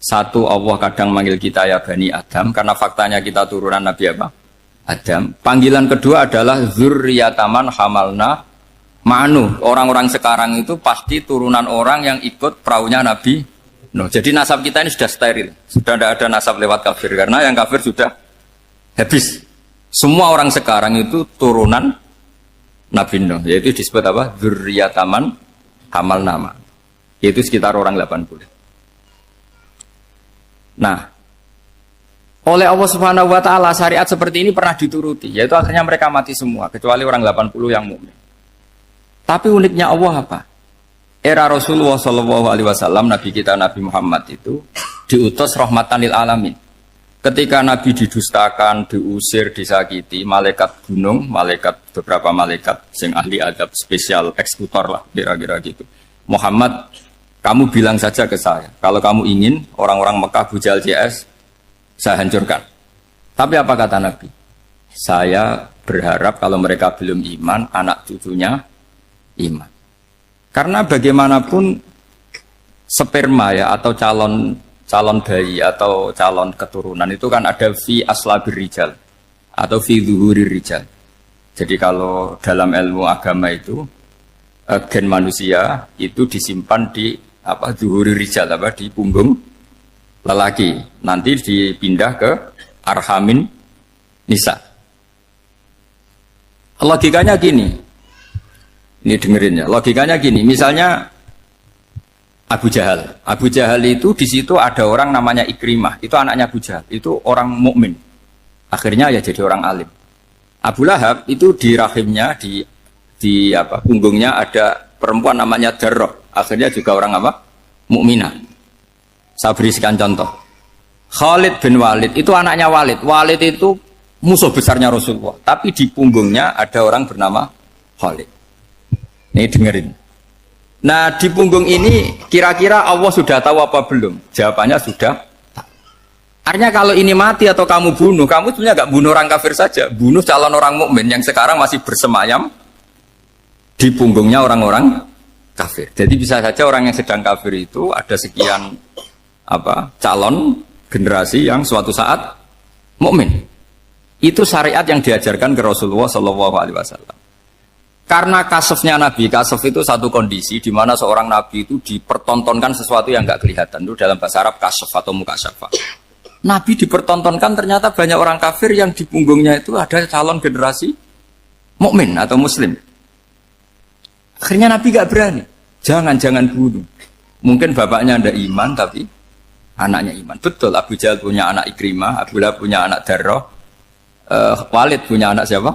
S1: Satu, Allah kadang manggil kita ya Bani Adam, karena faktanya kita turunan Nabi apa? Adam. Panggilan kedua adalah Zurriyataman Hamalna Ma'nu. Orang-orang sekarang itu pasti turunan orang yang ikut perahunya Nabi Nuh. Jadi nasab kita ini sudah steril. Sudah tidak ada nasab lewat kafir. Karena yang kafir sudah habis. Semua orang sekarang itu turunan Nabi Nuh. Yaitu disebut apa? Dzurriyyataman Hamal Nama. Yaitu sekitar orang 80. Nah, oleh Allah Subhanahu wa Ta'ala syariat seperti ini pernah dituruti. Yaitu akhirnya mereka mati semua. Kecuali orang 80 yang mukmin. Tapi uniknya Allah apa? Era Rasulullah SAW, Nabi kita Nabi Muhammad itu diutus rahmatan lil alamin. Ketika Nabi didustakan, diusir, disakiti, malaikat gunung, beberapa malaikat sing ahli adab spesial eksekutor lah kira-kira gitu. Muhammad, kamu bilang saja ke saya, kalau kamu ingin orang-orang Mekah Abu Jahal CS, saya hancurkan. Tapi apa kata Nabi? Saya berharap kalau mereka belum iman, anak cucunya iman. Karena bagaimanapun sperma ya atau calon bayi atau calon keturunan itu kan ada fi aslabir rijal atau fi zuhurir rijal. Jadi kalau dalam ilmu agama itu gen manusia itu disimpan di zuhurir rijal di punggung lelaki. Nanti dipindah ke arhamin nisa. Logikanya gini. Ini dengerin ya. Logikanya gini, misalnya Abu Jahal itu di situ ada orang namanya Ikrimah, itu anaknya Abu Jahal, itu orang mukmin. Akhirnya ya jadi orang alim. Abu Lahab itu di rahimnya di punggungnya ada perempuan namanya Darroh, akhirnya juga orang mukminah. Saya berikan contoh. Khalid bin Walid itu anaknya Walid. Walid itu musuh besarnya Rasulullah, tapi di punggungnya ada orang bernama Khalid. Ini dengerin. Nah di punggung ini kira-kira Allah sudah tahu apa belum? Jawabannya sudah. Artinya kalau ini mati atau kamu bunuh, kamu sebenarnya nggak bunuh orang kafir saja, bunuh calon orang mukmin yang sekarang masih bersemayam di punggungnya orang-orang kafir. Jadi bisa saja orang yang sedang kafir itu ada sekian calon generasi yang suatu saat mukmin. Itu syariat yang diajarkan ke Rasulullah SAW. Karena kasofnya Nabi, kasof itu satu kondisi di mana seorang Nabi itu dipertontonkan sesuatu yang nggak kelihatan. Itu dalam bahasa Arab kasof atau mukasyafa. Nabi dipertontonkan ternyata banyak orang kafir yang di punggungnya itu ada calon generasi mukmin atau muslim. Akhirnya Nabi nggak berani. Jangan bunuh. Mungkin bapaknya ada iman tapi anaknya iman. Betul, Abu Jahal punya anak Ikrimah, Abu Lahab punya anak Darroh, Walid punya anak siapa?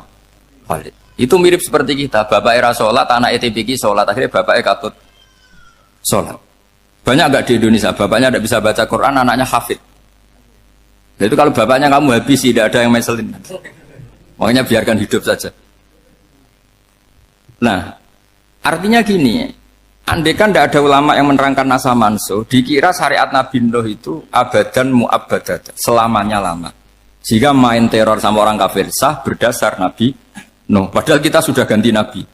S1: Walid. Itu mirip seperti kita, bapak era sholat, anak ETPK sholat, akhirnya bapaknya katut sholat. Banyak nggak di Indonesia, bapaknya tidak bisa baca Quran, anaknya hafid. Jadi kalau bapaknya kamu habisi, tidak ada yang meselin. Makanya biarkan hidup saja. Nah, artinya gini, andaikan tidak ada ulama yang menerangkan nasa mansuh, dikira syariat Nabi Nuh itu abadan mu'abbadat, selamanya lama. Jika main teror sama orang kafir sah berdasar Nabi Nuh, padahal kita sudah ganti Nabi,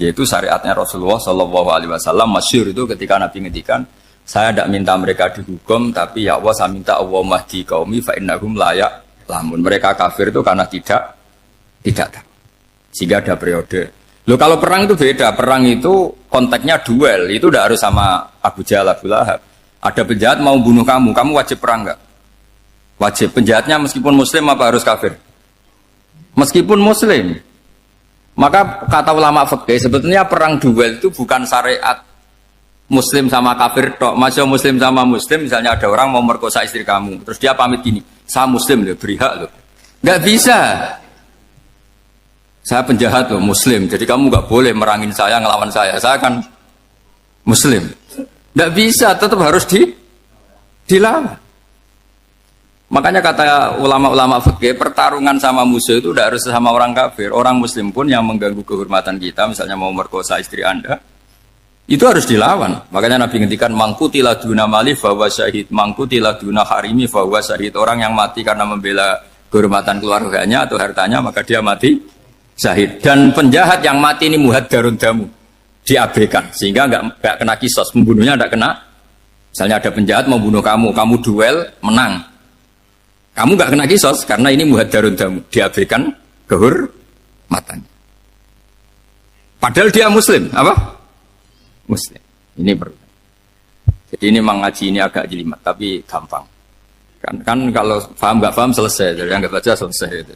S1: yaitu syariatnya Rasulullah SAW. Masyhur itu ketika Nabi ngendikan, saya tidak minta mereka dihukum, tapi ya Allah saya minta Allah mahdi qaumi fa innahum layak lamun. Mereka kafir itu karena tidak tahu. Sehingga ada periode. Loh kalau perang itu beda, perang itu konteksnya duel, itu tidak harus sama Abu Jahal, Abu Lahab. Ada penjahat mau bunuh kamu wajib perang nggak? Wajib. Penjahatnya meskipun muslim apa harus kafir? Meskipun muslim. Maka kata ulama fikih sebetulnya perang duel itu bukan syariat muslim sama kafir tok. Masih muslim sama muslim, misalnya ada orang mau merkosa istri kamu, terus dia pamit gini, saya muslim loh, beri hak loh. Nggak bisa. Saya penjahat loh, muslim, jadi kamu nggak boleh merangin saya, ngelawan saya kan muslim. Nggak bisa, tetap harus dilawan. Makanya kata ulama-ulama fikih, pertarungan sama musuh itu tidak harus sama orang kafir. Orang muslim pun yang mengganggu kehormatan kita, misalnya mau merkosa istri Anda, itu harus dilawan. Makanya Nabi ngendikan, mangkutila duna mali fahuwa syahid, mangkutila duna harimi fahuwa syahid. Orang yang mati karena membela kehormatan keluarganya atau hartanya, maka dia mati syahid. Dan penjahat yang mati ini muhaddarun damu, diabaikan, sehingga nggak kena kisos, membunuhnya nggak kena. Misalnya ada penjahat mau bunuh kamu duel, menang. Kamu nggak kena kisos karena ini muhaddarun damu, diabaikan kehormatannya. Padahal dia muslim, apa? Muslim. Ini perlu. Jadi ini mengaji ini agak jelimet, tapi gampang. Kan kalau paham nggak paham selesai, jadi nggak baca selesai itu.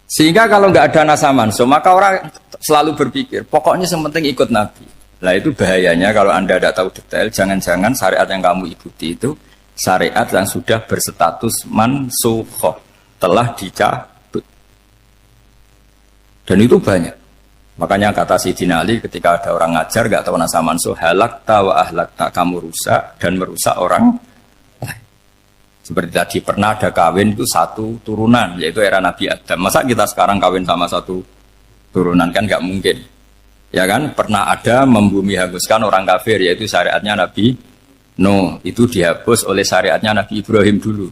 S1: Sehingga kalau nggak ada nasa mansuh, maka orang selalu berpikir, pokoknya sementing ikut Nabi. Lah itu bahayanya kalau Anda tidak tahu detail, jangan-jangan syariat yang kamu ikuti itu syariat yang sudah berstatus mansukhoh, telah dicabut. Dan itu banyak. Makanya kata Sayyidina Ali ketika ada orang ngajar gak tahu nasa mansuh, halakta wa ahlakta, kamu rusak dan merusak orang lain. Seperti tadi pernah ada kawin itu satu turunan, yaitu era Nabi Adam. Masa kita sekarang kawin sama satu turunan, kan nggak mungkin. Ya kan, pernah ada membumi hanguskan orang kafir, yaitu syariatnya Nabi Nuh. Itu dihapus oleh syariatnya Nabi Ibrahim dulu.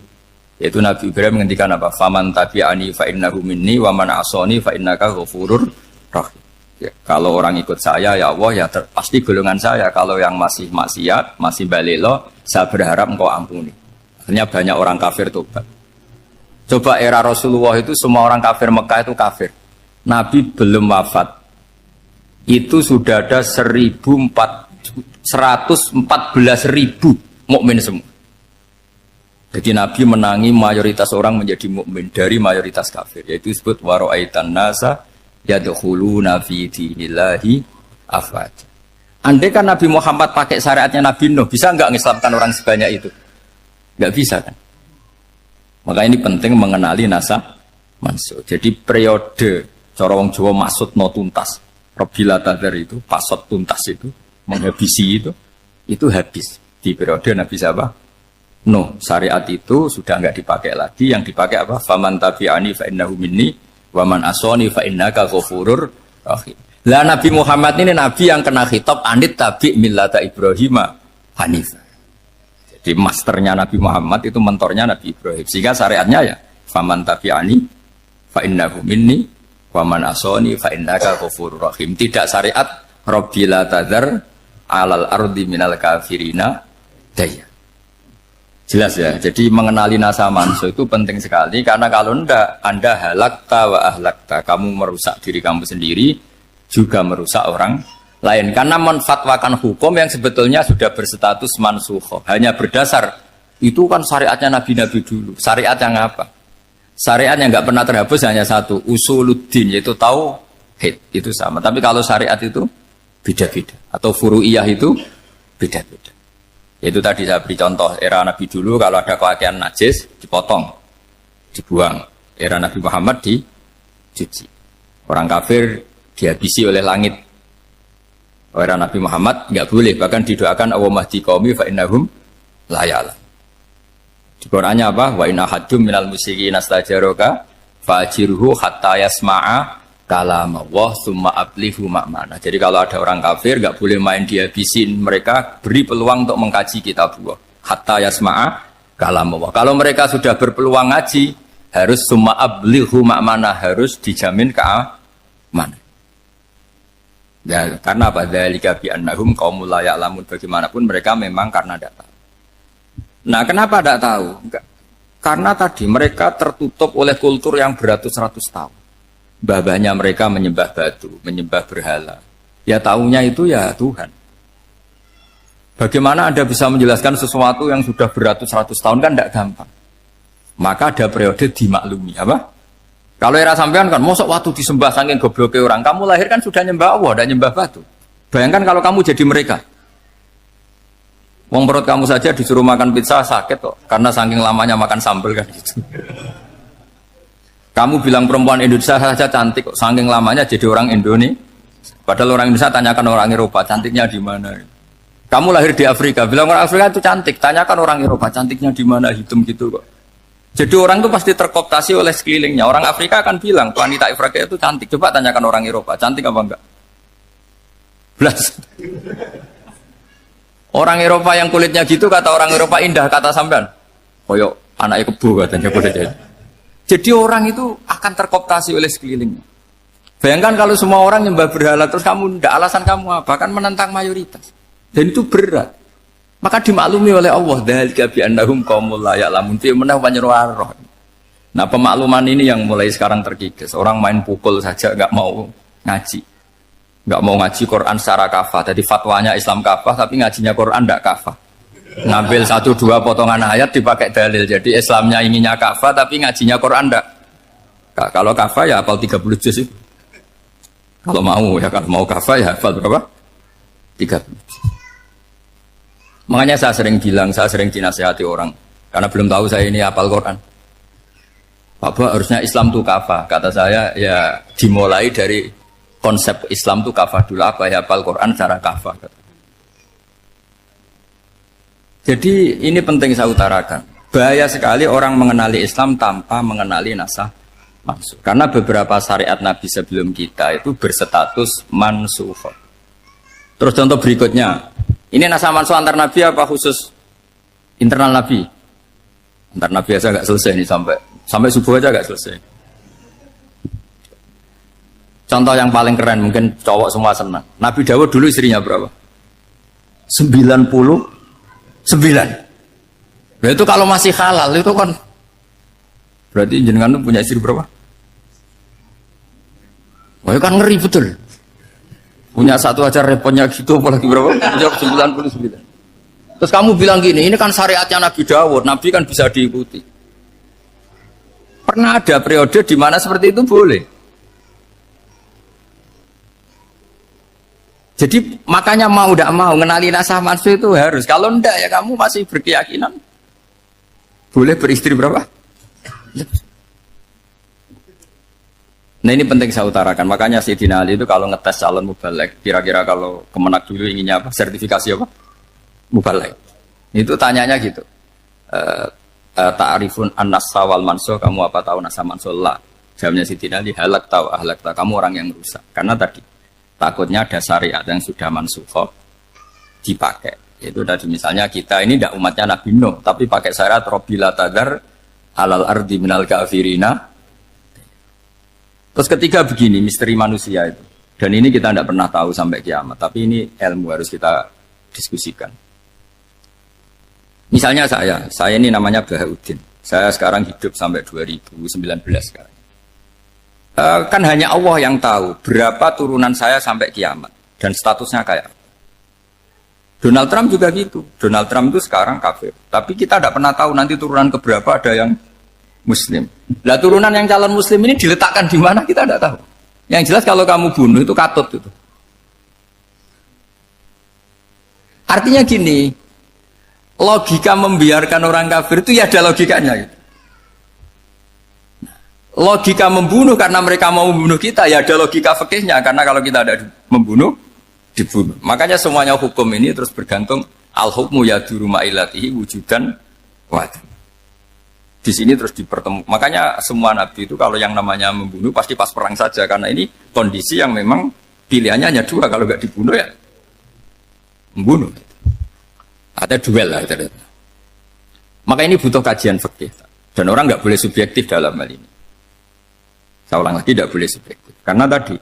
S1: Yaitu Nabi Ibrahim menghentikan apa? Faman tabi'ani fa innahu minni wa man asani fa innaka ghafurur rahim. Ya, kalau orang ikut saya ya Allah ya pasti golongan saya. Kalau yang masih maksiat, masih balelo, saya berharap engkau ampuni. Akhirnya banyak orang kafir tobat. Coba era Rasulullah itu semua orang kafir Mekah itu kafir. Nabi belum wafat. Itu sudah ada 114.000 mukmin semua. Jadi Nabi menangi mayoritas orang menjadi mukmin dari mayoritas kafir. Yaitu disebut wara'aitan nasa yadkhuluna fi dinillahi afwaj. Andai kan Nabi Muhammad pakai syariatnya Nabi Nuh, bisa nggak ngislamkan orang sebanyak itu? Nggak bisa kan? Maka ini penting mengenali nasab mansur. Jadi periode cara wong Jawa maksud no tuntas, Rabila Tadar itu, pasot tuntas itu, menghabisi itu habis di periode Nabi siapa? Nuh. Syariat itu sudah nggak dipakai lagi. Yang dipakai apa? Faman tabi'ani fa innahu minni wa man asani fa innaka ghafurur rahim. Lah Nabi Muhammad ini nabi yang kena khitab anit tabi' millata Ibrahim hanifah. Jadi masternya Nabi Muhammad itu mentornya Nabi Ibrahim. Sehingga syariatnya ya faman tabi'ani fa innahu minni wa man asani fa innaka ghafurur rahim. Tidak syariat Rabbila tadzar alal ardi minal kafirina daya. Jelas ya. Jadi mengenali nasa manso itu penting sekali karena kalau ndak Anda halakta wa ahlakta, kamu merusak diri kamu sendiri juga merusak orang lain karena menfatwakan hukum yang sebetulnya sudah berstatus mansukh. Hanya berdasar itu kan syariatnya nabi-nabi dulu. Syariat yang apa? Syariat yang nggak pernah terhapus hanya satu, usuluddin, yaitu tauhid. Itu sama. Tapi kalau syariat itu beda-beda atau furu'iyah itu beda-beda. Itu tadi saya beri contoh era Nabi dulu kalau ada pakaian najis dipotong, dibuang. Era Nabi Muhammad dicuci. Orang kafir dihabisi oleh langit. Era Nabi Muhammad nggak boleh, bahkan didoakan Allahumma hdi qaumi fa innahum la ya'lamun. Di Qur'annya apa? Wa inna haddum minal musyrikin astajaraka fa'jirhu hatta yasma'a kalam Allah summa ablihu ma'mana. Jadi kalau ada orang kafir nggak boleh main dihabisin, mereka beri peluang untuk mengkaji kitab Allah hatta yasma'a kalam Allah. Kalau mereka sudah berpeluang ngaji harus summa ablihu ma'mana, harus dijamin keamanan. Ya, karena apa? Dzalika bi annahum qaumul la ya'lamun. Bagaimanapun mereka memang karena tidak tahu. Nah, kenapa tidak tahu? Enggak. Karena tadi mereka tertutup oleh kultur yang beratus-ratus tahun. Babanya mereka menyembah batu, menyembah berhala. Ya taunya itu ya Tuhan. Bagaimana Anda bisa menjelaskan sesuatu yang sudah beratus-ratus tahun kan tidak gampang. Maka ada periode dimaklumi, apa? Kalau era sampean kan, mosok waktu disembah saking gobloknya orang, kamu lahir kan sudah nyembah Allah, tidak nyembah batu. Bayangkan kalau kamu jadi mereka. Wong perut kamu saja disuruh makan pizza sakit kok, karena saking lamanya makan sambal kan gitu. Kamu bilang perempuan Indonesia saja cantik kok, saking lamanya jadi orang Indonesia. Padahal orang Indonesia tanyakan orang Eropa, cantiknya di mana? Kamu lahir di Afrika, bilang orang Afrika itu cantik, tanyakan orang Eropa, cantiknya di mana? Hitam gitu kok. Jadi orang itu pasti terkooptasi oleh sekelilingnya. Orang Afrika akan bilang, wanita Afrika itu cantik. Coba tanyakan orang Eropa, cantik apa enggak? Belas. Orang Eropa yang kulitnya gitu, kata orang Eropa indah, kata sampean. Koyok anaknya kebo katanya. Jadi orang itu akan terkooptasi oleh sekelilingnya. Bayangkan kalau semua orang nyembah berhala, terus kamu tidak, alasan kamu apa? Kan menentang mayoritas. Dan itu berat. Maka dimaklumi oleh Allah. Dzalika bi annahum qaumul la ya'lamun. Nah, pemakluman ini yang mulai sekarang terkikis. Orang main pukul saja nggak mau ngaji. Nggak mau ngaji Quran secara kafah. Jadi fatwanya Islam kafah, tapi ngajinya Quran tidak kafah. Ngambil 1-2 potongan ayat dipakai dalil. Jadi Islamnya inginnya kafah, tapi ngajinya Quran tidak. Kalau kafah ya hafal 30 juz itu. Kalau mau ya, kalau mau kafah ya hafal berapa? 30 juz. Makanya saya sering bilang, saya sering dinasihati orang. Karena belum tahu saya ini hafal Quran. Bapak harusnya Islam itu kafah. Kata saya ya dimulai dari konsep Islam itu kafah dulu. Apa ya hafal Quran secara kafah. Jadi ini penting saya utarakan. Bahaya sekali orang mengenali Islam tanpa mengenali nasah mansukh. Karena beberapa syariat Nabi sebelum kita itu berstatus mansukh. Terus contoh berikutnya, ini nasah mansukh antar Nabi apa khusus internal Nabi? Antar Nabi aja nggak selesai nih sampai subuh aja nggak selesai. Contoh yang paling keren mungkin cowok semua senang. Nabi Dawud dulu istrinya berapa? 99. Nah, itu kalau masih halal itu kan berarti jenengan tuh punya istri berapa? Wah, kan ngeri betul. Punya satu aja repotnya gitu apalagi berapa? Punya 99. Terus kamu bilang gini, ini kan syariatnya Nabi Dawud, Nabi kan bisa diikuti. Pernah ada periode di mana seperti itu boleh. Jadi makanya mau tidak mau ngenali nasah mansukh itu harus. Kalau enggak ya kamu masih berkeyakinan boleh beristri berapa? Nah ini penting saya utarakan. Makanya Sayyidina Ali itu kalau ngetes calon mubaligh, kira-kira kalau Kemenak dulu inginnya apa? Sertifikasi apa? Mubaligh. Itu tanyanya gitu. Ta'rifun an-nassa wal mansukh, kamu apa tahu nasah mansukh? La. Jawabnya Sayyidina Ali, halak tahu, kamu orang yang rusak. Karena tadi takutnya ada syariat yang sudah mansukh dipakai. Itu tadi misalnya kita ini tidak umatnya Nabi Nuh, tapi pakai syariat Robbila tadar alal ardi minal kafirina. Terus ketiga begini, misteri manusia itu. Dan ini kita tidak pernah tahu sampai kiamat, tapi ini ilmu harus kita diskusikan. Misalnya saya ini namanya Bahauddin. Saya sekarang hidup sampai 2019 sekarang. Kan hanya Allah yang tahu berapa turunan saya sampai kiamat dan statusnya kayak apa. Donald Trump juga gitu. Donald Trump itu sekarang kafir, tapi kita tidak pernah tahu nanti turunan keberapa ada yang Muslim. Lah turunan yang calon Muslim ini diletakkan di mana kita tidak tahu. Yang jelas kalau kamu bunuh itu katut itu. Artinya gini, logika membiarkan orang kafir itu ya ada logikanya gitu. Logika membunuh karena mereka mau membunuh kita ya ada logika fikihnya, karena kalau kita ada membunuh dibunuh. Makanya semuanya hukum ini terus bergantung al-hukmu yaduru ma'ilatihi wujudan wad. Di sini terus dipertemukan. Makanya semua nabi itu kalau yang namanya membunuh pasti pas perang saja, karena ini kondisi yang memang pilihannya hanya dua, kalau nggak dibunuh ya membunuh. Ada duel lah ternyata. Maka ini butuh kajian fikih dan orang nggak boleh subjektif dalam hal ini. Saya ulang lagi, tidak boleh subjektif. Karena tadi,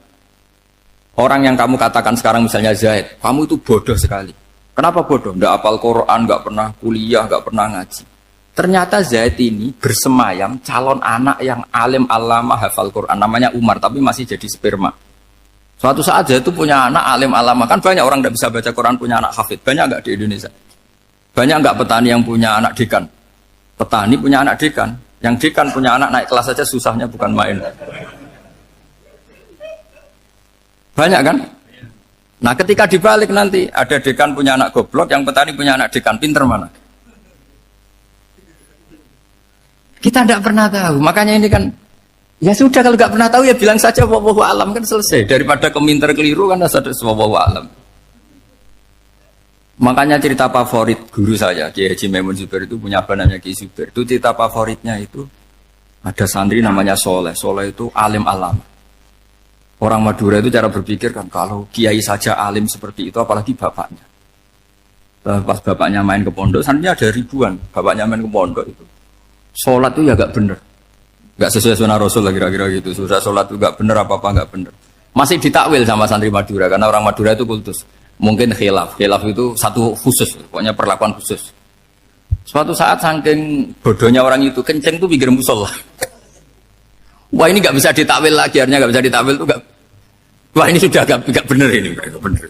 S1: orang yang kamu katakan sekarang misalnya Zaid, kamu itu bodoh sekali. Kenapa bodoh? Nggak hafal Quran, nggak pernah kuliah, nggak pernah ngaji. Ternyata Zaid ini bersemayam calon anak yang alim alama hafal Quran. Namanya Umar, tapi masih jadi sperma. Suatu saat Zaid itu punya anak alim alama. Kan banyak orang nggak bisa baca Quran, punya anak hafid. Banyak nggak di Indonesia? Banyak nggak petani yang punya anak dekan? Petani punya anak dekan. Yang dekan punya anak naik kelas saja susahnya bukan main. Banyak kan? Nah ketika dibalik nanti ada dekan punya anak goblok, yang petani punya anak dekan, pinter mana? Kita tidak pernah tahu. Makanya ini kan ya sudah, kalau nggak pernah tahu ya bilang saja wallahu alam, kan selesai. Daripada keminter keliru kan ada wallahu alam. Makanya cerita favorit guru saya, Kiai Haji Maimun Zubair itu punya apa namanya Kiai Zubair. Itu cerita favoritnya itu ada santri namanya Soleh. Soleh itu alim alam. Orang Madura itu cara berpikir kan kalau kiai saja alim seperti itu, apalagi bapaknya. Pas bapaknya main ke pondok, santrinya ada ribuan. Bapaknya main ke pondok itu, sholat itu ya gak bener, gak sesuai sunnah Rasul lah kira-kira gitu. Sudah sholat itu gak bener, apa-apa gak bener. Masih ditakwil sama santri Madura karena orang Madura itu kultus. Mungkin khilaf itu satu khusus, pokoknya perlakuan khusus. Suatu saat saking bodohnya orang itu, kenceng tuh pinggir musola. Wah ini nggak bisa ditakwil lagi, akhirnya nggak bisa ditakwil tuh nggak. Wah ini sudah gak bener ini, gak bener.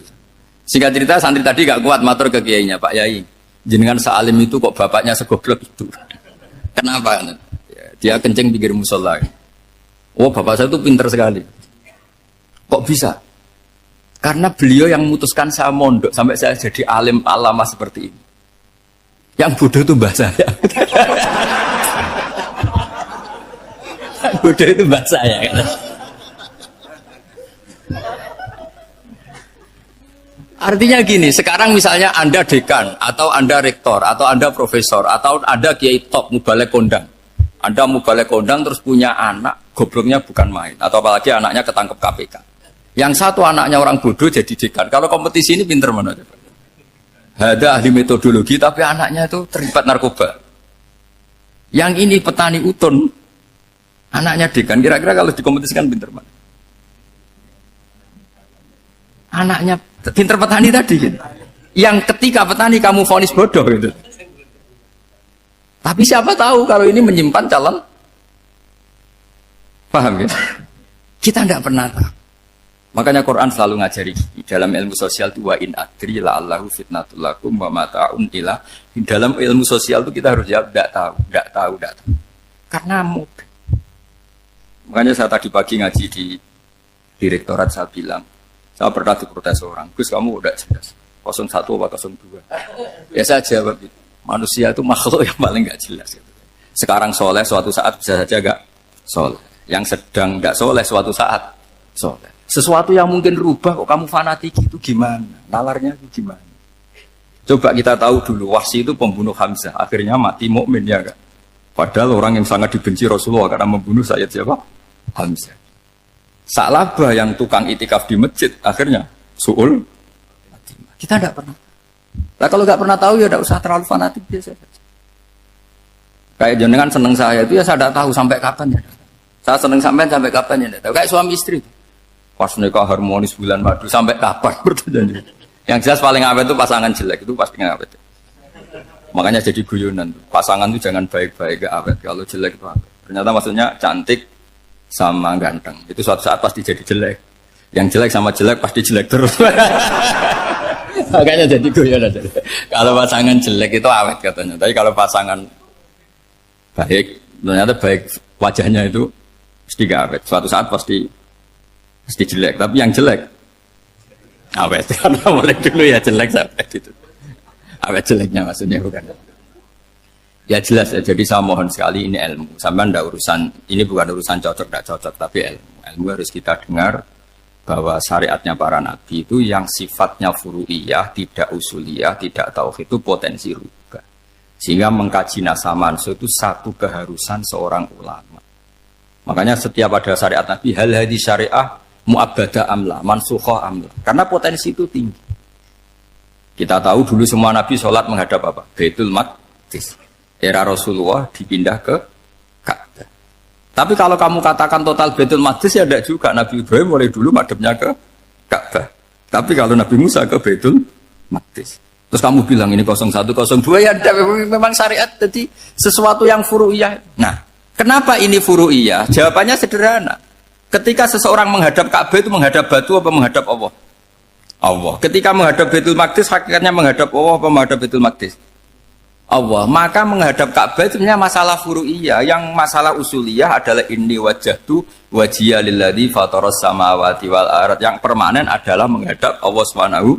S1: Singkat cerita santri tadi gak kuat matur ke kiainya, Pak Yai, jenengan sealim itu kok bapaknya segoblok itu. Kenapa? Ya, dia kenceng pinggir musola. Oh bapak saya itu pinter sekali. Kok bisa? Karena beliau yang memutuskan saya mondok sampai saya jadi alim alama seperti ini. Yang bodoh itu mbah saya. Bodoh itu mbah saya.
S2: Artinya gini, sekarang misalnya Anda dekan, atau Anda rektor, atau Anda profesor, atau Anda kiai top, mubalek kondang. Anda mubalek kondang terus punya anak, gobloknya bukan main. Atau apalagi anaknya ketangkep KPK. Yang satu anaknya orang bodoh jadi dekan. Kalau kompetisi ini pinter mana? Ada ahli metodologi, tapi anaknya itu terlibat narkoba. Yang ini petani utun, anaknya dekan. Kira-kira kalau dikompetisikan pinter mana? Anaknya pinter petani tadi gitu. Yang ketika petani kamu vonis bodoh gitu. Tapi siapa tahu kalau ini menyimpan calon. Paham ya? Kita tidak pernah tahu. Makanya Quran selalu ngajari dalam ilmu sosial itu wa in adri la'allahu fitnatul lakum wa mata'un ila. Dalam ilmu sosial itu kita harus jawab tidak tahu. Karena mudah. Makanya saya tadi pagi ngaji di direktorat saya bilang, saya pernah diprotes orang, Gus kamu udah jelas 01 atau 02. Ya saya jawab gitu. Manusia itu makhluk yang paling nggak jelas. Gitu. Sekarang soleh, suatu saat bisa saja nggak soleh. Yang sedang nggak soleh, suatu saat soleh. Sesuatu yang mungkin rubah kok kamu fanatik itu gimana? Nalarnya itu gimana? Coba kita tahu dulu, Wahsy itu pembunuh Hamzah, akhirnya mati mukmin ya nggak? Padahal orang yang sangat dibenci Rasulullah karena membunuh Sayyid siapa? Hamzah. Sa'labah yang tukang itikaf di masjid, akhirnya su'ul. Kita tidak pernah. Nah kalau nggak pernah tahu ya tidak usah terlalu fanatik biasa saja. Kayak jenengan seneng saya itu ya saya tidak tahu sampai kapan ya. Saya seneng sampai kapan ya tidak tahu. Kayak suami istri. Pas nikah harmonis bulan madu sampai kapan bertanya. Yang jelas paling awet itu pasangan jelek itu pasti nggak awet. Makanya jadi guyonan. Pasangan itu jangan baik-baik gak awet. Kalau jelek itu awet. Ternyata maksudnya cantik sama ganteng. Itu suatu saat pasti jadi jelek. Yang jelek sama jelek pasti jelek terus. Makanya jadi guyonan. Kalau pasangan jelek itu awet katanya. Tapi kalau pasangan baik, ternyata baik wajahnya itu pasti gak awet. Suatu saat pasti jelek. Tapi yang jelek awet. Karena mulai dulu ya jelek sampai itu. Awet jeleknya maksudnya bukan. Ya jelas ya. Jadi saya mohon sekali ini ilmu. Sampai ndak urusan ini bukan urusan cocok tidak cocok tapi ilmu. Ilmu harus kita dengar bahwa syariatnya para nabi itu yang sifatnya furu'iyah, tidak usuliyah, tidak tauhid itu potensi rubah. Sehingga mengkaji nasah mansuh itu satu keharusan seorang ulama. Makanya setiap ada syariat nabi hal hadis syariah mu'abbadah amla, mansukha amla. Karena potensi itu tinggi. Kita tahu dulu semua nabi sholat menghadap apa? Baitul Maqdis. Era Rasulullah dipindah ke Ka'bah. Tapi kalau kamu katakan total Baitul Maqdis ya tidak juga. Nabi Ibrahim mulai dulu madhabnya ke Ka'bah. Tapi kalau Nabi Musa ke Baitul Maqdis. Terus kamu bilang ini 01, 02 ya memang syariat jadi sesuatu yang furu'iyah. Nah, kenapa ini furu'iyah? Jawabannya sederhana. Ketika seseorang menghadap Ka'bah itu menghadap batu apa menghadap Allah? Allah. Ketika menghadap Baitul Maqdis hakikatnya menghadap Allah apa menghadap Baitul Maqdis? Allah. Maka menghadap Ka'bah itu sebenarnya masalah furu'iyah. Yang masalah usuliyah adalah inni wajjahtu wajhiya lilladzi fataras samawati wal ardh. Yang permanen adalah menghadap Allah Subhanahu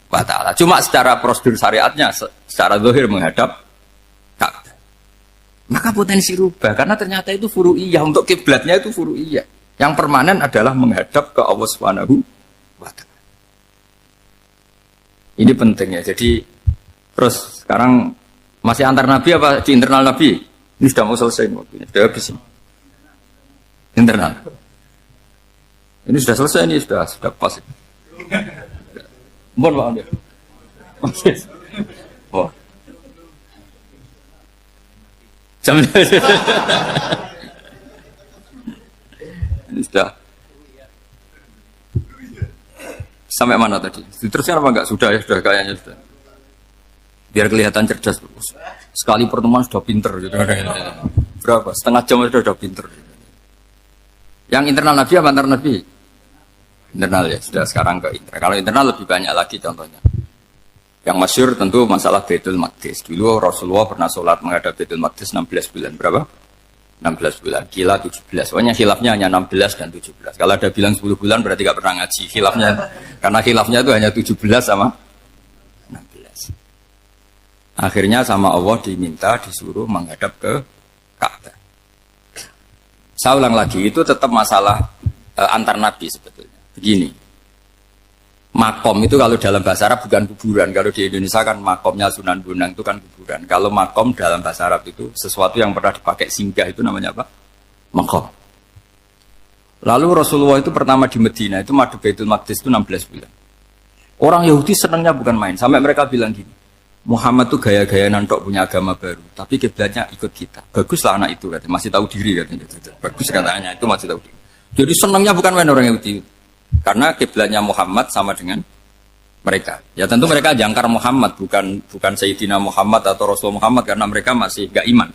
S2: wa taala. Cuma secara prosedur syariatnya secara zahir menghadap Ka'bah. Maka potensi rubah karena ternyata itu furu'iyah. Untuk kiblatnya itu furu'iyah. Yang permanen adalah menghadap ke Allah Subhanahu wa taala. Ini penting ya. Jadi terus sekarang masih antar nabi apa di internal nabi? Ini sudah mau selesai waktunya. Sudah habis ini. Internal. Ini sudah selesai ini sudah pas. Mohon maaf ya. Oh. Jam ini sudah. Sampai mana tadi? Terusnya apa enggak? Sudah ya, sudah kayaknya sudah. Biar kelihatan cerdas. Sekali pertemuan sudah pinter gitu. Berapa? Setengah jam sudah pinter. Yang internal nabi apa antar nabi? Internal ya, sudah sekarang ke internal. Kalau internal lebih banyak lagi contohnya. Yang masyhur tentu masalah Baitul Maqdis. Dulu Rasulullah pernah sholat menghadap Baitul Maqdis 16 bulan. Berapa? 16 bulan. Gila 17. Pokoknya khilafnya hanya 16 dan 17. Kalau ada bilang 10 bulan berarti gak pernah ngaji. Khilafnya, karena khilafnya itu hanya 17 sama 16. Akhirnya sama Allah diminta, disuruh menghadap ke Ka'bah. Saya ulang lagi, itu tetap masalah antar nabi sebetulnya. Begini, Makom itu kalau dalam bahasa Arab bukan kuburan. Kalau di Indonesia kan makomnya Sunan Bonang itu kan kuburan. Kalau makom dalam bahasa Arab itu sesuatu yang pernah dipakai singgah itu namanya apa? Makom. Lalu Rasulullah itu pertama di Medina itu madhep Baitul Maqdis itu 16 bulan. Orang Yahudi senangnya bukan main. Sampai mereka bilang gini, Muhammad tuh gaya-gaya nantok punya agama baru. Tapi kiblatnya ikut kita. Baguslah anak itu katanya. Masih tahu diri katanya. Bagus katanya itu masih tahu diri. Jadi senangnya bukan main orang Yahudi. Karena kiblatnya Muhammad sama dengan mereka. Ya tentu mereka jangkar Muhammad, bukan Sayyidina Muhammad atau Rasul Muhammad karena mereka masih gak iman.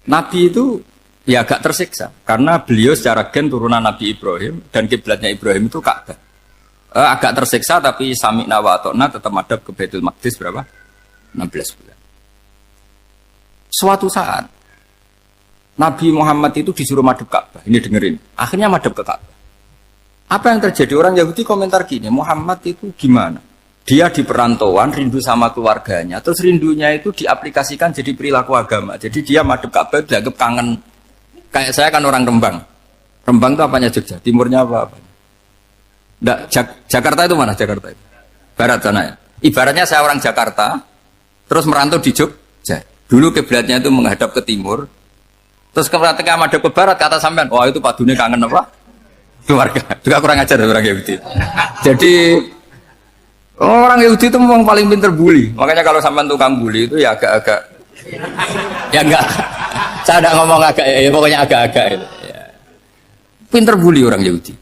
S2: Nabi itu ya agak tersiksa karena beliau secara gen turunan Nabi Ibrahim dan kiblatnya Ibrahim itu Ka'bah. Agak tersiksa tapi sami'na wa ata'na tetap madhab ke Baitul Maqdis berapa? 16 bulan. Suatu saat Nabi Muhammad itu disuruh madhab Ka'bah. Ini dengerin. Akhirnya madhab ke Ka'bah. Apa yang terjadi? Orang Yahudi komentar gini, Muhammad itu gimana? Dia di perantauan, rindu sama keluarganya. Terus rindunya itu diaplikasikan jadi perilaku agama. Jadi dia madhab Ka'bah dianggap kangen. Kayak saya kan orang Rembang. Rembang itu apanya Jogja? Timurnya apa? Nggak, Jakarta itu mana Jakarta itu? Barat sana ya? Ibaratnya saya orang Jakarta, terus merantau di Jogja. Dulu kiblatnya itu menghadap ke timur, terus ketika madhab ke barat, kata sampean, wah itu padunya kangen apa? Keluarga. Juga kurang ajar orang Yahudi. Jadi orang Yahudi itu memang paling pinter bully. Makanya kalau sampean tukang bully itu ya agak-agak ya enggak. Saya tidak ngomong agak ya pokoknya agak-agak itu. Ya. Pinter bully orang Yahudi.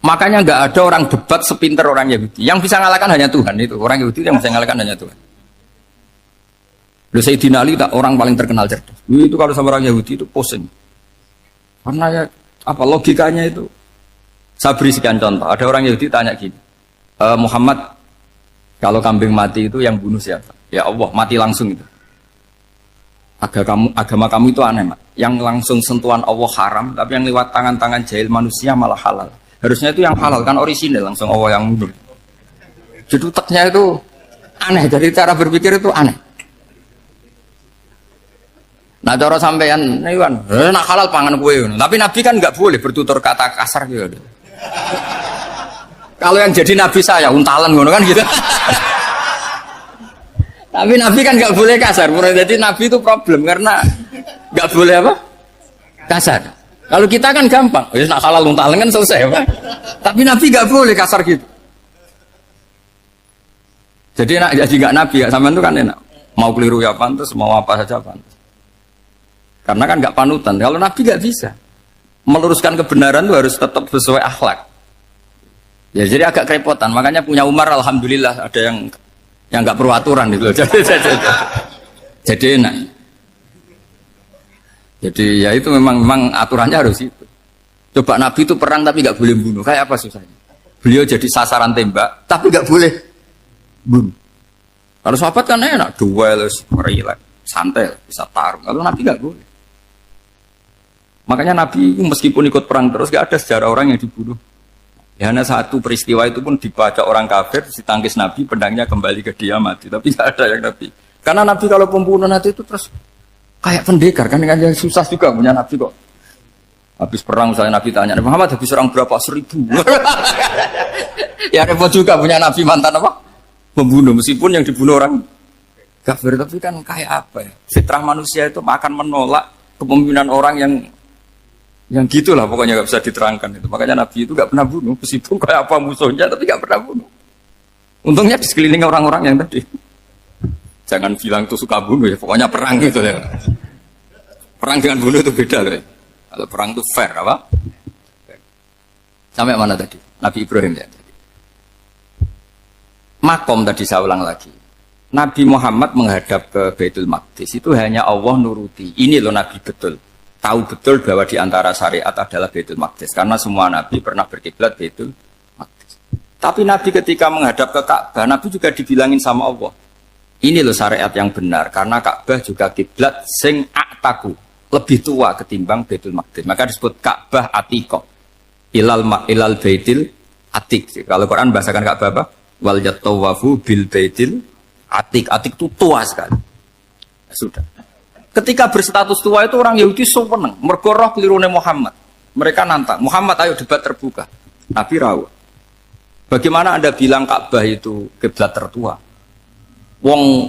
S2: Makanya enggak ada orang debat sepinter orang Yahudi. Yang bisa ngalahkan hanya Tuhan itu. Orang Yahudi yang bisa ngalahkan hanya Tuhan. Lalu Sayyidina Ali tak orang paling terkenal cerdas. Itu kalau sama orang Yahudi itu pusing. Karena ya apa logikanya itu? Saya beri sekian contoh. Ada orang Yahudi tanya gini, Muhammad, kalau kambing mati itu yang bunuh siapa? Ya Allah, mati langsung itu. Agama kamu itu aneh, Mak. Yang langsung sentuhan Allah haram, tapi yang lewat tangan-tangan jahil manusia malah halal. Harusnya itu yang halal, kan orisinil langsung Allah yang bunuh. Jadi utaknya itu aneh, dari cara berpikir itu aneh. Nah cara sampean nih kan, nak halal pangan kue. Tapi Nabi kan nggak boleh bertutur kata kasar gitu. Kalau yang jadi Nabi saya untalan ngono kan gitu. Tapi Nabi kan nggak boleh kasar. Jadi Nabi itu problem karena nggak boleh apa? Kasar. Kalau kita kan gampang, nak halal untalan kan selesai, Pak. Tapi Nabi nggak boleh kasar gitu. Jadi nak jadi nggak Nabi, ya sampean itu kan enak. Mau keliru ya pantas, mau apa saja pantas. Karena kan nggak panutan. Kalau Nabi nggak bisa meluruskan kebenaran itu harus tetap sesuai akhlak. Ya jadi agak kerepotan. Makanya punya Umar alhamdulillah ada yang nggak perlu aturan gitu. Jadi enak. Jadi ya itu memang aturannya harus itu. Coba Nabi itu perang tapi nggak boleh bunuh. Kayak apa susahnya? Beliau jadi sasaran tembak tapi nggak boleh bunuh. Kalau sahabat kan enak, duel, relax, santai, bisa tarung. Kalau Nabi nggak boleh. Makanya Nabi meskipun ikut perang terus gak ada sejarah orang yang dibunuh. Ya hanya satu peristiwa itu pun dibaca orang kafir, ditangkis Nabi, pedangnya kembali ke dia mati. Tapi gak ada yang Nabi. Karena Nabi kalau pembunuh nanti itu terus kayak pendekar kan yang susah juga punya Nabi kok. Habis perang misalnya Nabi tanya, Muhammad habis orang berapa? 1000. Ya repot juga punya Nabi mantan apa? Pembunuh meskipun yang dibunuh orang kafir, tapi kan kayak apa ya? Fitrah manusia itu akan menolak kepemimpinan orang yang gitulah pokoknya nggak bisa diterangkan itu. Makanya Nabi itu nggak pernah bunuh, meskipun kayak apa musuhnya tapi nggak pernah bunuh. Untungnya di sekeliling orang-orang yang tadi. Jangan bilang tuh suka bunuh ya, pokoknya perang gitu ya. Perang dengan bunuh itu beda loh. Ya. Kalau perang itu fair apa? Sampai mana tadi? Nabi Ibrahim ya. Makom tadi saya ulang lagi. Nabi Muhammad menghadap ke Baitul Maqdis itu hanya Allah nuruti. Ini loh Nabi betul. Tahu betul bahwa di antara syariat adalah Baitul Maqdis. Karena semua Nabi pernah berkiblat Baitul Maqdis. Tapi Nabi ketika menghadap ke Ka'bah, Nabi juga dibilangin sama Allah. Ini loh syariat yang benar. Karena Ka'bah juga kiblat sing a'taku. Lebih tua ketimbang Baitul Maqdis. Maka disebut Ka'bah Atiqah. Ilal Baitil Atiq. Kalau Quran bahasakan Ka'bah apa? Wal yatawafu bil Baitil Atiq. Atiq itu tua sekali. Sudah. Ketika berstatus tua itu orang Yahudi seneng, mergo roh kelirune Muhammad. Mereka nantang, Muhammad ayo debat terbuka. Nabi rawuh. Bagaimana Anda bilang Ka'bah itu kiblat tertua? Wong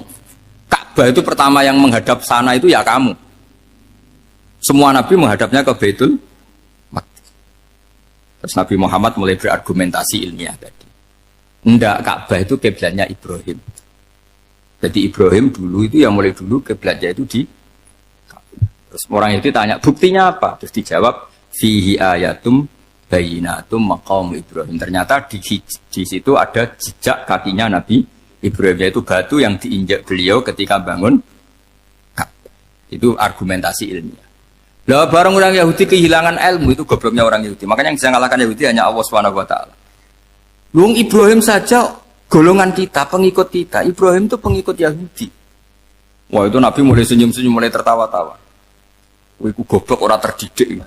S2: Ka'bah itu pertama yang menghadap sana itu ya kamu. Semua Nabi menghadapnya ke Baitul Maqdis. Terus Nabi Muhammad mulai berargumentasi ilmiah tadi. Enggak, Ka'bah itu kiblatnya Ibrahim. Jadi Ibrahim dulu itu yang mulai dulu kiblatnya itu di Ka'bah. Terus orang itu tanya, buktinya apa? Terus dijawab, fihi ayatum bayinatum maqam Ibrahim. Ternyata di situ ada jejak kakinya Nabi Ibrahim, yaitu batu yang diinjak beliau ketika bangun Ka'bah. Itu argumentasi ilmiah. Lah barang orang Yahudi kehilangan ilmu, itu gobloknya orang Yahudi. Makanya yang bisa mengalahkan Yahudi hanya Allah Subhanahu wa taala. Luang Ibrahim saja golongan kita, pengikut kita. Ibrahim itu pengikut Yahudi. Wah, itu Nabi mulai senyum-senyum, mulai tertawa-tawa. Wah, itu goblok, orang terdidik.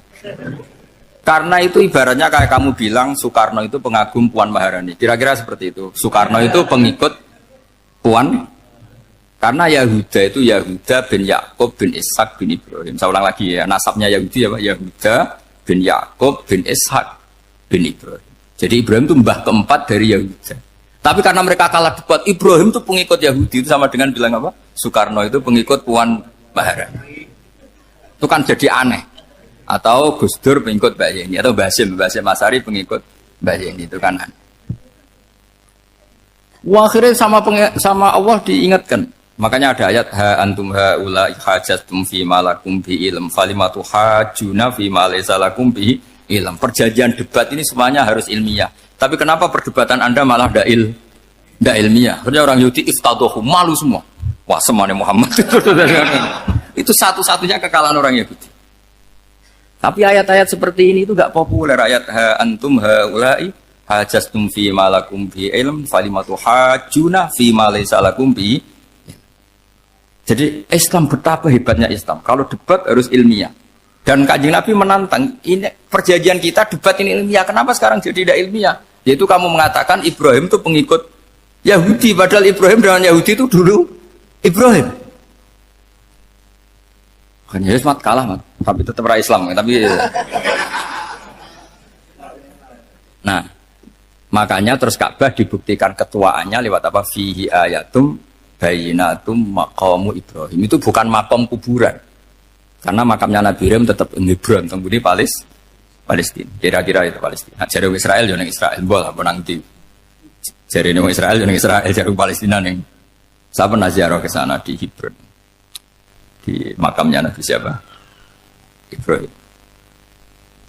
S2: Karena itu ibaratnya kayak kamu bilang Soekarno itu pengagum Puan Maharani. Kira-kira seperti itu. Soekarno itu pengikut Puan. Karena Yahuda itu Yahuda bin Yakub bin Ishak bin Ibrahim. Saya ulang lagi ya, nasabnya Yahudi ya Pak. Yahuda bin Yakub bin Ishak bin Ibrahim. Jadi Ibrahim itu mbah keempat dari Yahuda. Tapi karena mereka kalah debat, Ibrahim itu pengikut Yahudi, itu sama dengan bilang apa? Soekarno itu pengikut Puan Maharani. Itu kan jadi aneh. Atau Gus Dur pengikut Mbak Yeni, atau Basim Masari pengikut Mbak Yeni, itu kan aneh. Wah, akhirnya sama Allah diingatkan. Makanya ada ayat ha antum haula hajatum fi malakum bi ilm falimatu hajuna fi ma laysa lakum bi ilm. Perjanjian debat ini semuanya harus ilmiah. Tapi kenapa perdebatan Anda malah ndak ilmiah? Karena orang Yahudi iftadohu, malu semua. Wah, semuanya Muhammad. Itu satu-satunya kekalahan orang Yahudi. Tapi ayat-ayat seperti ini itu enggak populer. Ayat ha antum haula hajastum fi malakum bi ilm falimatu hajuna fi ma laysa lakum bi. Jadi Islam, betapa hebatnya Islam. Kalau debat harus ilmiah. Dan Kanjeng Nabi menantang, ini perjanjian kita debat ini ilmiah. Kenapa sekarang jadi tidak ilmiah? Yaitu kamu mengatakan Ibrahim itu pengikut Yahudi. Padahal Ibrahim dengan Yahudi itu dulu Ibrahim. Kan Yesus mat kalah, mat. Tapi tetap ra Islam. Tapi nah, makanya terus Ka'bah dibuktikan ketuaannya lewat apa? Fihi ayatum bayinatum maqamu Ibrahim. Itu bukan makam kuburan. Karena makamnya Nabi Ibrahim tetap di Hebron, di Palestina. Kira-kira itu Palestina. Jari Israel yang Israel, bola menanti. Jari Israel yang Israel, jari Palestina yang saya pernah ziarah ke sana di Hebron. Di makamnya Nabi siapa? Ibrahim.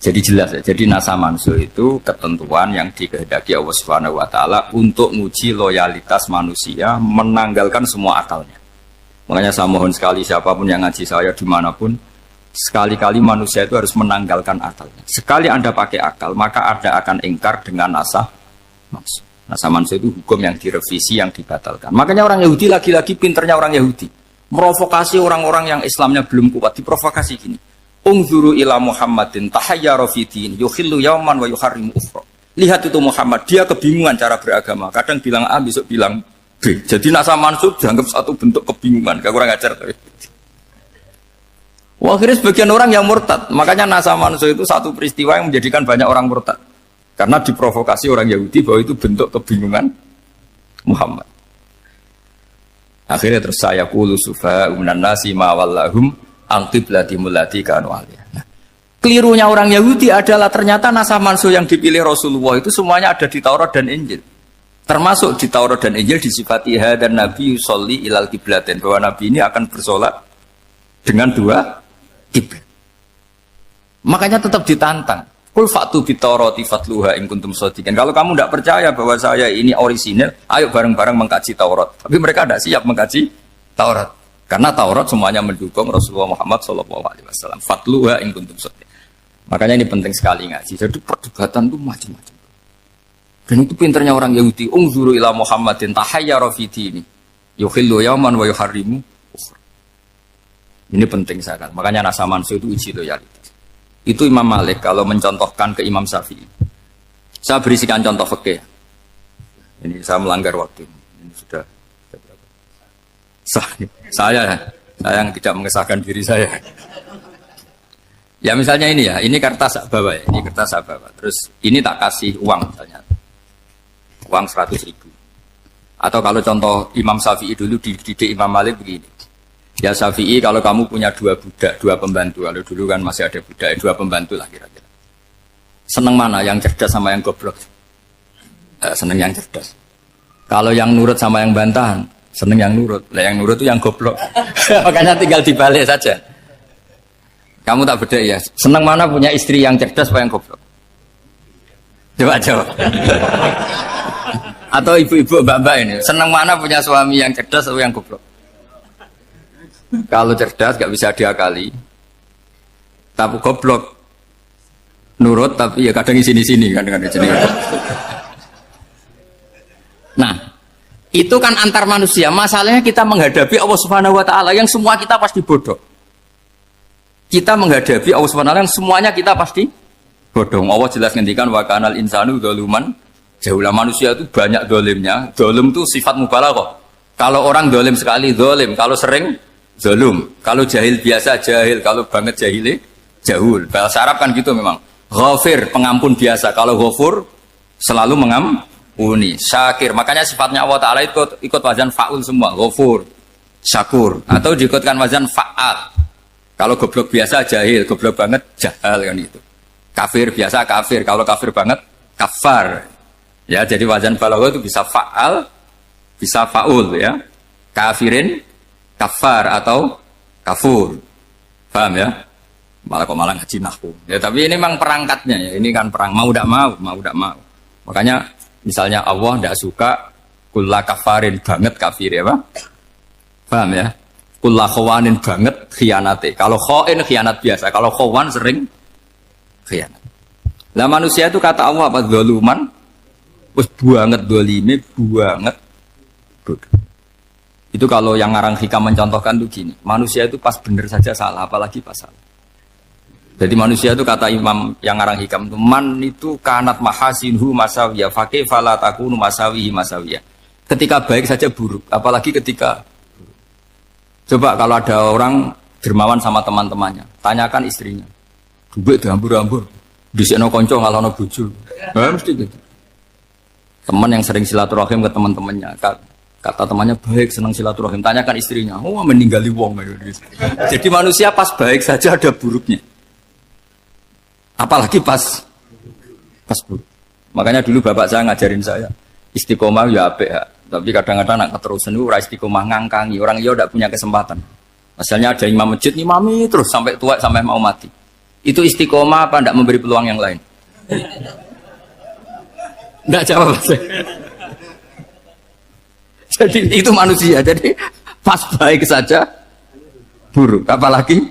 S2: Jadi jelas ya. Jadi nasa mansu itu ketentuan yang dikehendaki Allah Subhanahu wa taala untuk menguji loyalitas manusia, menanggalkan semua akalnya. Makanya saya mohon sekali siapapun yang ngaji saya dimanapun, sekali-kali manusia itu harus menanggalkan akalnya. Sekali Anda pakai akal, maka Anda akan ingkar dengan nasa mansu. Nasa mansu itu hukum yang direvisi, yang dibatalkan. Makanya orang Yahudi lagi-lagi pinternya orang Yahudi. Merovokasi orang-orang yang Islamnya belum kuat, diprovokasi gini. Ungzuru ila Muhammadin tahayyara fi din yukhillu yauman wa yuharrimu ukhra. Lihat itu Muhammad, dia kebingungan cara beragama. Kadang bilang A, besok bilang B. Jadi nasa mansub dianggap satu bentuk kebingungan. Gak kurang ajar tuh. Wah, akhirnya sebagian orang yang murtad. Makanya nasa mansub itu satu peristiwa yang menjadikan banyak orang murtad. Karena diprovokasi orang Yahudi bahwa itu bentuk kebingungan Muhammad. Akhirnya terus saya qulu sufa minan nasi ma wallahum al-qiblati mulati kanu aliyah. Nah, kelirunya orang Yahudi adalah ternyata nasah mansuh yang dipilih Rasulullah itu semuanya ada di Taurat dan Injil. Termasuk di Taurat dan Injil disifati dan Nabi yusolli ilal qiblatin, bahwa Nabi ini akan bersolat dengan dua kiblat. Makanya tetap ditantang. Qul fa'tu bit Taurati fatluha in kuntum shadiqin. Kalau kamu tidak percaya bahwa saya ini orisinil, ayo bareng-bareng mengkaji Taurat. Tapi mereka tidak siap mengkaji Taurat. Karena Taurat semuanya mendukung Rasulullah Muhammad SAW. Fatluha in kuntum shadiqin. Makanya ini penting sekali ngaji. Jadi perdebatan itu macam-macam. Dan itu pinternya orang Yahudi. Ungzuru ila Muhammadin tahayyara fi dini yukhillu yauman wa yuharrimu ukhra. Ini penting sekali. Makanya nasa mansu itu uji loyalitas. Itu Imam Malik kalau mencontohkan ke Imam Syafi'i. Saya berisikan contoh fikih. Ini saya melanggar waktu. Ini sudah saya yang tidak mengesahkan diri saya. Ya misalnya ini ya, ini kertas sak bawa ya, ini kertas sak bawa. Terus ini tak kasih uang misalnya, uang 100.000. Atau kalau contoh Imam Syafi'i dulu dididik Imam Malik begini. Ya Syafi'i kalau kamu punya 2 budak, 2 pembantu, kalau dulu kan masih ada budak, 2 pembantu lah kira-kira. Seneng mana, yang cerdas sama yang goblok? Seneng yang cerdas. Kalau yang nurut sama yang bantahan, seneng yang nurut. Lah yang nurut itu yang goblok. Makanya tinggal dibalik saja. Kamu tak beda ya. Seneng mana punya istri yang cerdas apa yang goblok? Coba jawab. Atau ibu-ibu mbak-mbak ini, seneng mana punya suami yang cerdas atau yang goblok? Kalau cerdas gak bisa diakali. Tapi goblok nurut tapi ya kadang sini-sini kan dengan sini. Nah, itu kan antar manusia. Masalahnya kita menghadapi Allah Subhanahu wa taala yang semua kita pasti bodoh. Kita menghadapi Allah Subhanahu wa taala yang semuanya kita pasti bodoh. Allah jelas ngendikan wa kanal insanu dzaluman jauhlah, manusia itu banyak dolimnya. Dolim itu sifat mubalaghah. Kalau orang dolim sekali dolim, kalau sering zalum, kalau jahil biasa jahil, kalau banget jahili jahul. Bahasa Arab kan gitu memang. Ghafir, pengampun biasa. Kalau ghafur selalu mengampuni. Syakir, makanya sifatnya Allah Ta'ala ikut wazan fa'ul semua. Ghafur, syakur, atau diikutkan wazan fa'al. Kalau goblok biasa jahil, goblok banget jahal kan itu. Kafir biasa kafir, kalau kafir banget kafar. Ya, jadi wazan balaghah itu bisa fa'al, bisa fa'ul ya. Kafirin, kafar atau kafur. Paham ya? Malah kok malah ngaji nahwu. Ya tapi ini memang perangkatnya ya. Ini kan perang mau tidak mau, mau tidak mau. Makanya misalnya Allah tidak suka kulla kafarin banget kafir ya, Pak. Paham ya? Kulla khawanin banget khianate. Kalau khain khianat biasa, kalau khawan sering khianat. Lah manusia itu kata Allah apa? Zaluman. Wis banget dolime, banget bodoh. Itu kalau yang ngarang hikam mencontohkan tuh gini. Manusia itu pas bener saja salah, apalagi pas salah. Jadi manusia itu kata Imam yang ngarang hikam itu man itu kanat mahasinhu masawiyah fakih fala takunu masawihi masawiyah. Ketika baik saja buruk, apalagi ketika coba kalau ada orang dermawan sama teman-temannya, tanyakan istrinya. Duit dihambur-hambur, disekno kanca ngalono bojo. Mesti gitu. Teman yang sering silaturahim ke teman-temannya, kata temannya baik, senang silaturahim, tanyakan istrinya. Oh, meninggali wong. Jadi manusia pas baik saja ada buruknya. Apalagi pas buruk. Makanya dulu bapak saya ngajarin saya istiqomah ya apik ya. Tapi kadang-kadang nak keterusan itu ora istiqomah ngangkangi orang dia tidak punya kesempatan. Misalnya ada imam masjid ngimami terus sampai tua sampai mau mati. Itu istiqomah apa tidak memberi peluang yang lain? Tidak jawab saya. Jadi itu manusia. Jadi pas baik saja buruk. Apalagi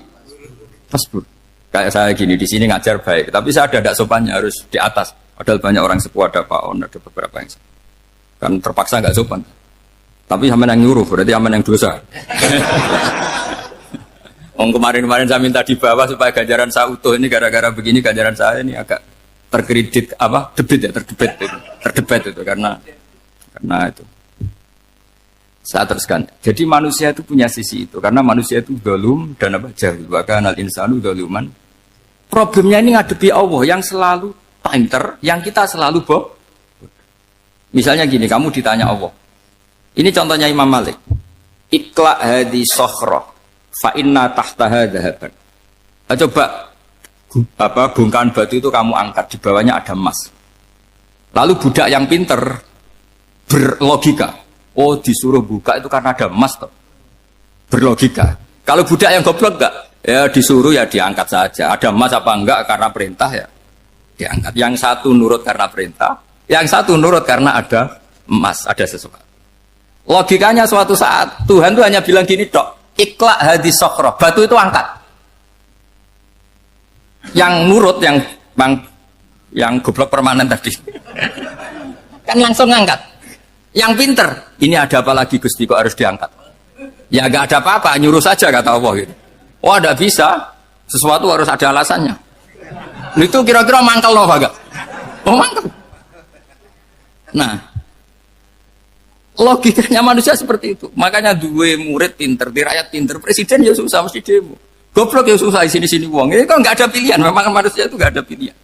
S2: pas buruk. Kayak saya gini di sini ngajar baik, tapi saya ada sopannya harus di atas. Padahal banyak orang sepuh, ada Pak On, ada beberapa yang kan terpaksa nggak sopan. Tapi sama yang nyuruh, berarti sama yang dosa. Kemarin saya minta di bawah supaya ganjaran saya utuh ini gara-gara begini ganjaran saya ini agak terkredit apa terdebat itu karena itu. Saya teruskan. Jadi manusia itu punya sisi itu karena manusia itu dzalum dan apa jahil. Wa kanal insanu dzaluman. Problemnya ini ngadepi Allah yang selalu pinter, yang kita selalu bohong. Misalnya gini, kamu ditanya Allah. Ini contohnya Imam Malik. Ikla hadi sokhroh fa inna tahtaha dhahaban. Coba bongkahan batu itu kamu angkat, di bawahnya ada emas. Lalu budak yang pinter berlogika, oh disuruh buka itu karena ada emas toh. Berlogika. Kalau budak yang goblok enggak, ya disuruh ya diangkat saja. Ada emas apa enggak karena perintah ya diangkat. Yang satu nurut karena perintah, yang satu nurut karena ada emas, ada sesuatu. Logikanya suatu saat Tuhan tuh hanya bilang gini dok, ikhla hadis sokhroh, batu itu angkat. Yang nurut yang goblok permanen tadi kan langsung ngangkat. Yang pinter, ini ada apa lagi Gusti kok harus diangkat? Ya gak ada apa-apa, nyuruh saja kata Allah gitu. Oh ada bisa, sesuatu harus ada alasannya. Itu kira-kira mangkel loh agak. Oh mangkel. Nah, logikanya manusia seperti itu. Makanya dua murid pinter, di rakyat pinter, presiden ya susah mesti demo. Goblok ya susah sini uang. Ini kan nggak ada pilihan. Memang manusia itu nggak ada pilihan.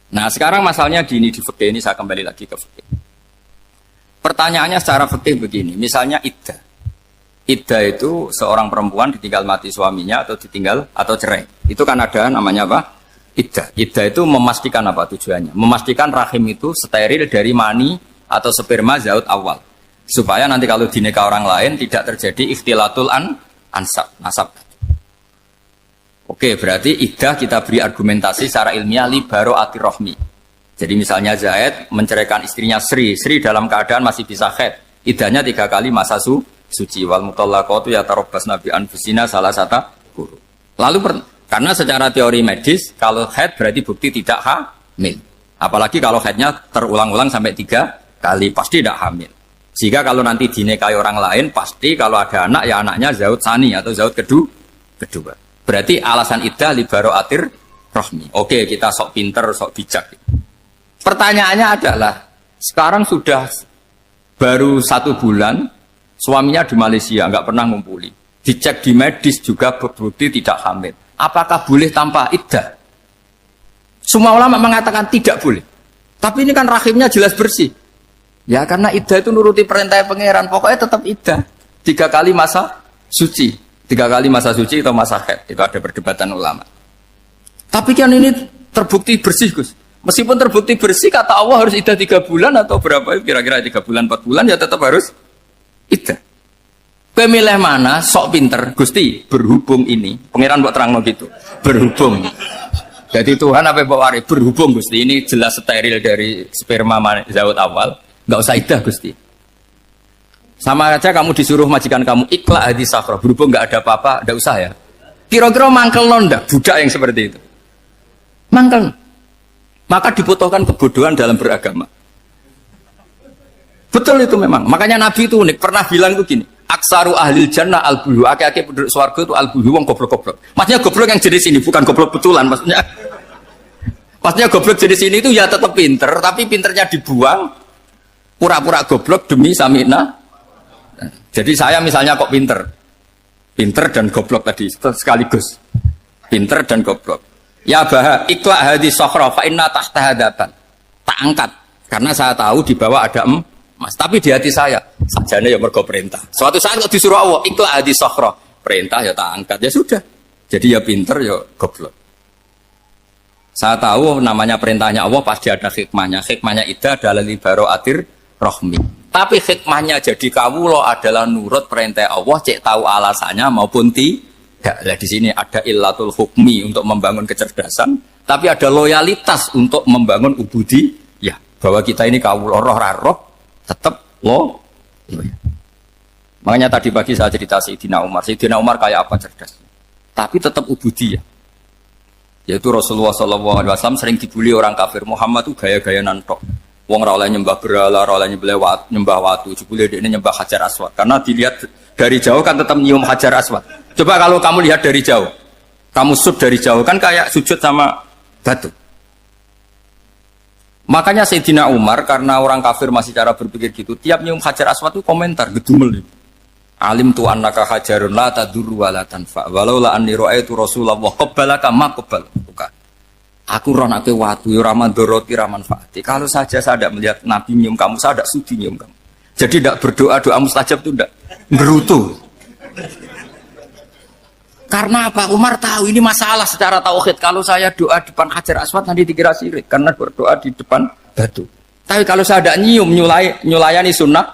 S2: Nah sekarang masalahnya gini di fikih ini saya kembali lagi ke fikih. Pertanyaannya secara fikih begini. Misalnya iddah. Iddah itu seorang perempuan ditinggal mati suaminya atau ditinggal atau cerai. Itu kan ada namanya apa? Iddah. Iddah itu memastikan apa tujuannya? Memastikan rahim itu steril dari mani atau sperma zaut awal. Supaya nanti kalau dinikah orang lain tidak terjadi ikhtilatul nasab. Oke, berarti iddah kita beri argumentasi secara ilmiah li baro'ati rohmi. Jadi misalnya Zaid menceraikan istrinya Sri dalam keadaan masih bisa haid. Iddahnya 3 kali masa suci. Wal mutallaqatu yatarabbasna bi anfusina salah satu guru. Lalu karena secara teori medis kalau haid berarti bukti tidak hamil. Apalagi kalau haidnya terulang-ulang sampai 3 kali pasti tidak hamil. Sehingga kalau nanti dinikahi orang lain pasti kalau ada anak ya anaknya zaud sani atau zaud kedua. Berarti alasan iddah li baro'atir rohmi. Oke, kita sok pinter, sok bijak. Pertanyaannya adalah, sekarang sudah baru 1 bulan, suaminya di Malaysia, nggak pernah ngumpuli. Dicek di medis juga berbukti tidak hamil. Apakah boleh tanpa iddah? Semua ulama mengatakan tidak boleh. Tapi ini kan rahimnya jelas bersih. Ya karena iddah itu nuruti perintah pangeran, pokoknya tetap iddah. 3 kali masa suci. 3 kali masa suci atau masa haid. Itu ada perdebatan ulama. Tapi kan ini terbukti bersih, Gus. Meskipun terbukti bersih, kata Allah harus iddah 3 bulan atau berapa? Kira-kira 3 bulan, 4 bulan, ya tetap harus iddah. Pemilih mana? Sok pinter. Gusti, berhubung ini. Pangeran buat terang gitu. Berhubung. Jadi Tuhan apa bawa wari? Berhubung, Gusti. Ini jelas steril dari sperma zaut awal. Nggak usah iddah, Gusti. Sama aja kamu disuruh majikan kamu ikhla hadis safra, berhubung nggak ada apa-apa, nggak usah ya. Kira-kira mangkel nonda budak yang seperti itu. Mangkel. Maka dibutuhkan kebodohan dalam beragama. Betul itu memang. Makanya Nabi itu unik, pernah bilang tuh gini, aksaru ahlil jannah al-bulu, aki-aki penduduk swarga itu al-bulu, wong goblok-goblok. Maksudnya goblok yang jenis ini, bukan goblok betulan maksudnya. Maksudnya goblok jenis ini itu ya tetap pinter, tapi pinternya dibuang, pura-pura goblok demi samina. Jadi saya misalnya kok pinter dan goblok tadi sekaligus, pinter dan goblok. Ya bah, ikhla hadis sokhra fa inna tahta hadapan. Tak angkat karena saya tahu di bawah ada emas. Tapi di hati saya sajane ya mergo perintah. Suatu saat kok disuruh Allah ikhla hadis sokhra, perintah ya tak angkat ya sudah. Jadi ya pinter ya goblok. Saya tahu namanya perintahnya Allah pasti ada hikmahnya. Hikmahnya iddah adalah li baro'atir rohmi. Tapi hikmahnya jadi kawula adalah nurut perintah Allah, cek tahu alasannya maupun tidak. Nah, di sini ada illatul hukmi untuk membangun kecerdasan, tapi ada loyalitas untuk membangun ubudi. Ya, bahwa kita ini kawula roh tetap lo. Makanya tadi pagi saya cerita Sayyidina Umar. Sayyidina Umar kayak apa cerdas, tapi tetap ubudi ya. Yaitu Rasulullah SAW sering dibully orang kafir. Muhammad tuh gaya-gaya nantok. Wong ora oleh nyembah berhala, ora oleh nyembah watu, jebule dekne nyembah Hajar Aswad. Karena dilihat dari jauh kan tetap nyium Hajar Aswad. Coba kalau kamu lihat dari jauh, kamu sujud dari jauh kan kayak sujud sama batu. Makanya Sayyidina Umar karena orang kafir masih cara berpikir gitu, tiap nyium Hajar Aswad itu komentar gedumel. Alim tu annaka hajarun la tadurru wa la tanfa. Walau la anni ra'aitu Rasulullah qabbalaka ma qabbal. Aku roh nak watu, ora mandoroti, ora manfaati. Kalau saja saya tidak melihat Nabi nyium kamu, saya tidak sudi nyium kamu. Jadi tidak berdoa, doa mustajab itu tidak berutuh. Karena apa? Umar tahu ini masalah secara tauhid. Kalau saya doa depan Hajar Aswad nanti dikira syirik karena berdoa di depan batu. Tapi kalau saya tidak nyium, nyulayani sunnah